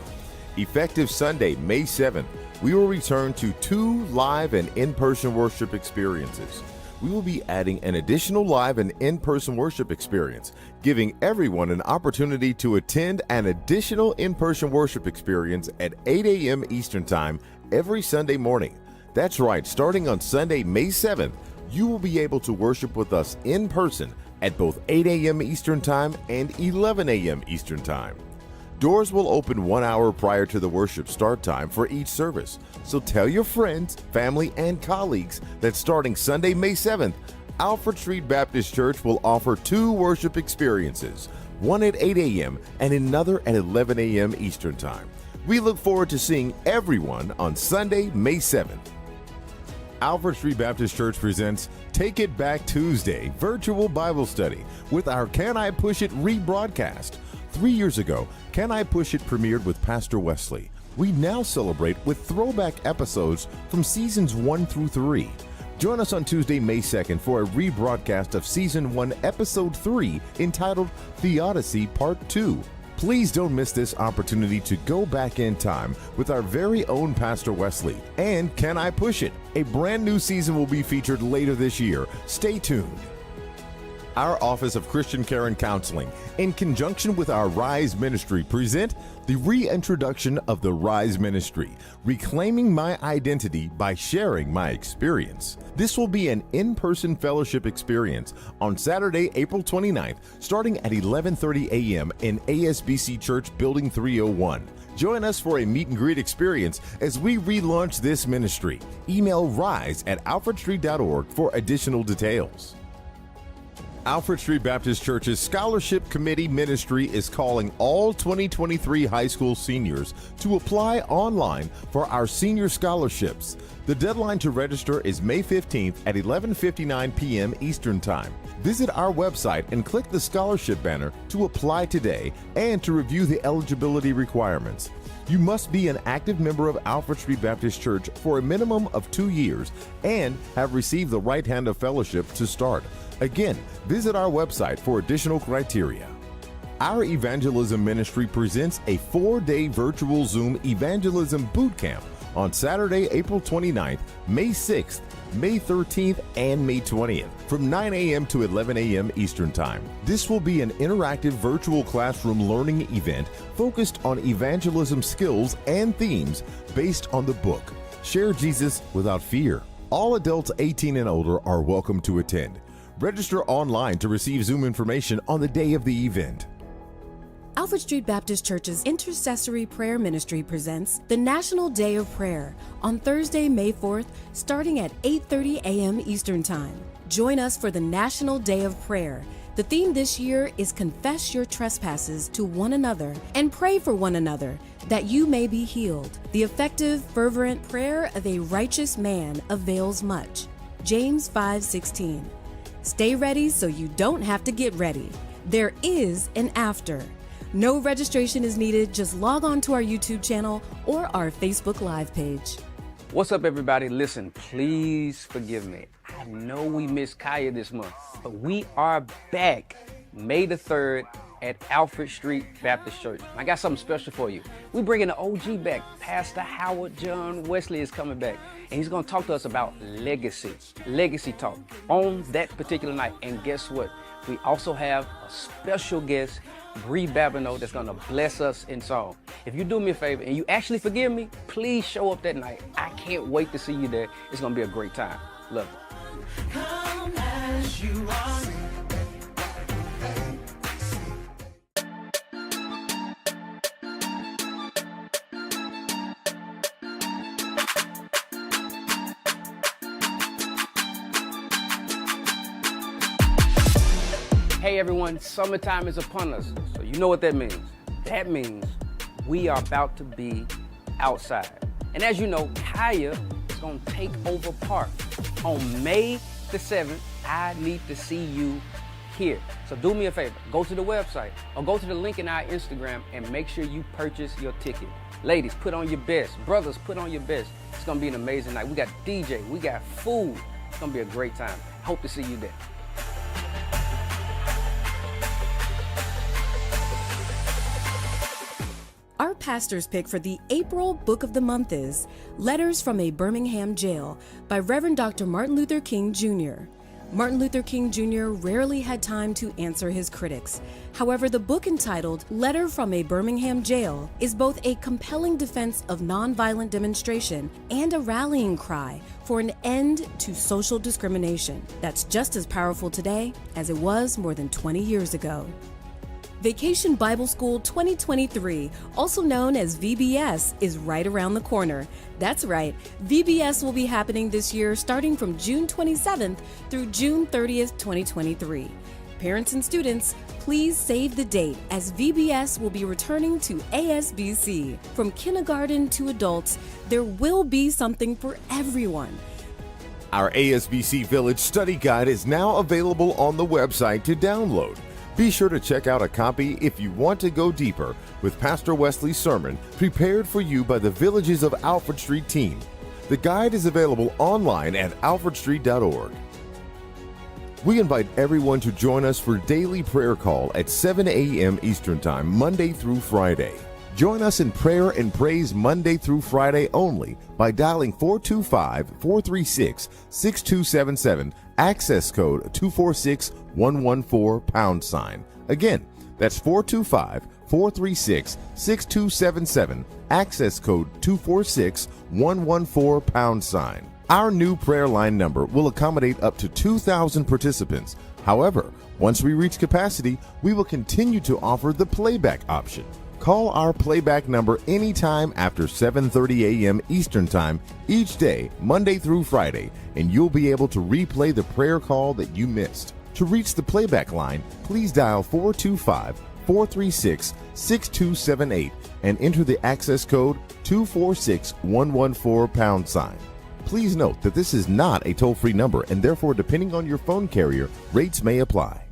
[SPEAKER 3] Effective Sunday, May 7th, we will return to 2 live and in-person worship experiences. We will be adding an additional live and in-person worship experience, giving everyone an opportunity to attend an additional in-person worship experience at 8 a.m. Eastern Time every Sunday morning. That's right, starting on Sunday, May 7th, you will be able to worship with us in person at both 8 a.m. Eastern Time and 11 a.m. Eastern Time. Doors will open 1 hour prior to the worship start time for each service. So tell your friends, family, and colleagues that starting Sunday, May 7th, Alfred Street Baptist Church will offer 2 worship experiences, one at 8 a.m. and another at 11 a.m. Eastern Time. We look forward to seeing everyone on Sunday, May 7th. Alfred Street Baptist Church presents Take It Back Tuesday virtual Bible study with our Can I Push It rebroadcast. 3 years ago, Can I Push It premiered with Pastor Wesley. We now celebrate with throwback episodes from seasons 1 through 3. Join us on Tuesday, May 2nd for a rebroadcast of season 1, episode 3, entitled Theodicy Part 2. Please don't miss this opportunity to go back in time with our very own Pastor Wesley. And Can I Push It? A brand new season will be featured later this year. Stay tuned. Our Office of Christian Care and Counseling, in conjunction with our Rise Ministry, present the reintroduction of the Rise Ministry, Reclaiming My Identity by Sharing My Experience. This will be an in-person fellowship experience on Saturday, April 29th, starting at 11:30 a.m. in ASBC Church Building 301. Join us for a meet and greet experience as we relaunch this ministry. Email rise@alfredstreet.org for additional details. Alfred Street Baptist Church's Scholarship Committee Ministry is calling all 2023 high school seniors to apply online for our senior scholarships. The deadline to register is May 15th at 11:59 p.m. Eastern Time. Visit our website and click the scholarship banner to apply today and to review the eligibility requirements. You must be an active member of Alfred Street Baptist Church for a minimum of 2 years and have received the right hand of fellowship to start. Again, visit our website for additional criteria. Our evangelism ministry presents a 4-day virtual Zoom evangelism boot camp on Saturday, April 29th, May 6th, May 13th, and May 20th from 9 a.m. to 11 a.m. Eastern Time. This will be an interactive virtual classroom learning event focused on evangelism skills and themes based on the book, Share Jesus Without Fear. All adults 18 and older are welcome to attend. Register online to receive Zoom information on the day of the event.
[SPEAKER 1] Alfred Street Baptist Church's Intercessory Prayer Ministry presents the National Day of Prayer on Thursday, May 4th, starting at 8:30 a.m. Eastern Time. Join us for the National Day of Prayer. The theme this year is Confess Your Trespasses to one another and pray for one another that you may be healed. The effective, fervent prayer of a righteous man avails much. James 5:16. Stay ready so you don't have to get ready. There is an after. No registration is needed. Just log on to our YouTube channel or our Facebook Live page.
[SPEAKER 4] What's up, everybody? Listen, please forgive me. I know we missed Kaya this month, but we are back May the 3rd at Alfred Street Baptist Church. I got something special for you. We're bringing the OG back. Pastor Howard John Wesley is coming back, and he's going to talk to us about legacy talk on that particular night. And guess what? We also have a special guest, Bree Babineau, that's going to bless us in song. If you do me a favor and you actually forgive me, please show up that night. I can't wait to see you there. It's going to be a great time. Love you.
[SPEAKER 5] Come as you are.
[SPEAKER 4] Hey everyone, summertime is upon us, so you know what that means. That means we are about to be outside. And as you know, Kaya is gonna take over Park. On May the 7th, I need to see you here. So do me a favor, go to the website or go to the link in our Instagram and make sure you purchase your ticket. Ladies, put on your best. Brothers, put on your best. It's gonna be an amazing night. We got DJ, we got food. It's gonna be a great time. Hope to see you there.
[SPEAKER 1] Our pastor's pick for the April Book of the Month is Letters from a Birmingham Jail by Reverend Dr. Martin Luther King Jr. Martin Luther King Jr. rarely had time to answer his critics. However, the book entitled Letter from a Birmingham Jail is both a compelling defense of nonviolent demonstration and a rallying cry for an end to social discrimination that's just as powerful today as it was more than 20 years ago. Vacation Bible School 2023, also known as VBS, is right around the corner. That's right, VBS will be happening this year starting from June 27th through June 30th, 2023. Parents and students, please save the date as VBS will be returning to ASBC. From kindergarten to adults, there will be something for everyone.
[SPEAKER 3] Our ASBC Village Study Guide is now available on the website to download. Be sure to check out a copy if you want to go deeper with Pastor Wesley's sermon prepared for you by the Villages of Alfred Street team. The guide is available online at alfredstreet.org. We invite everyone to join us for daily prayer call at 7 a.m. Eastern Time, Monday through Friday. Join us in prayer and praise Monday through Friday only by dialing 425-436-6277, access code 246114 #. Again, that's 425-436-6277, access code 246114 #. Our new prayer line number will accommodate up to 2,000 participants. However, once we reach capacity, we will continue to offer the playback option. Call our playback number anytime after 7:30 a.m. Eastern Time each day, Monday through Friday, and you'll be able to replay the prayer call that you missed. To reach the playback line, please dial 425-436-6278 and enter the access code 246114 #. Please note that this is not a toll-free number, and therefore, depending on your phone carrier, rates may apply.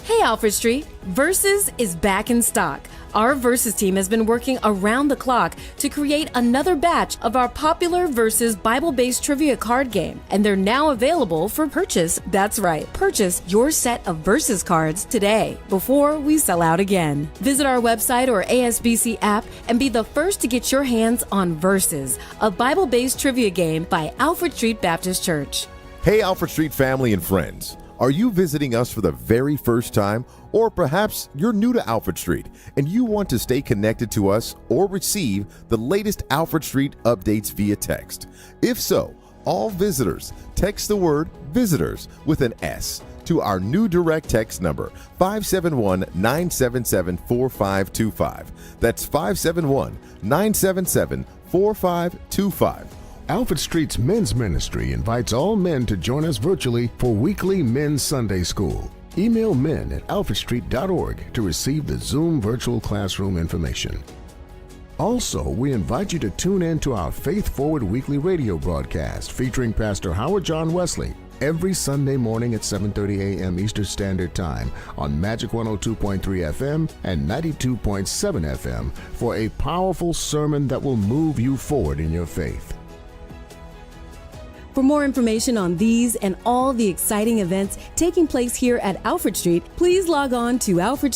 [SPEAKER 1] Hey Alfred Street, Versus is back in stock. Our Versus team has been working around the clock to create another batch of our popular Versus Bible-based trivia card game, and they're now available for purchase. That's right, purchase your set of Versus cards today before we sell out again. Visit our website or ASBC app and be the first to get your hands on Versus, a Bible-based trivia game by Alfred Street Baptist Church.
[SPEAKER 3] Hey Alfred Street family and friends. Are you visiting us for the very first time? Or perhaps you're new to Alfred Street and you want to stay connected to us or receive the latest Alfred Street updates via text. If so, all visitors, text the word visitors with an S to our new direct text number, 571-977-4525. That's 571-977-4525.
[SPEAKER 2] Alfred Street's Men's Ministry invites all men to join us virtually for weekly Men's Sunday School. Email men@alfredstreet.org to receive the Zoom virtual classroom information. Also, we invite you to tune in to our Faith Forward weekly radio broadcast featuring Pastor Howard John Wesley every Sunday morning at 7:30 a.m. Eastern Standard Time on Magic 102.3 FM and 92.7 FM for a powerful sermon that will move you forward in your faith.
[SPEAKER 1] For more information on these and all the exciting events taking place here at Alfred Street, please log on to Alfred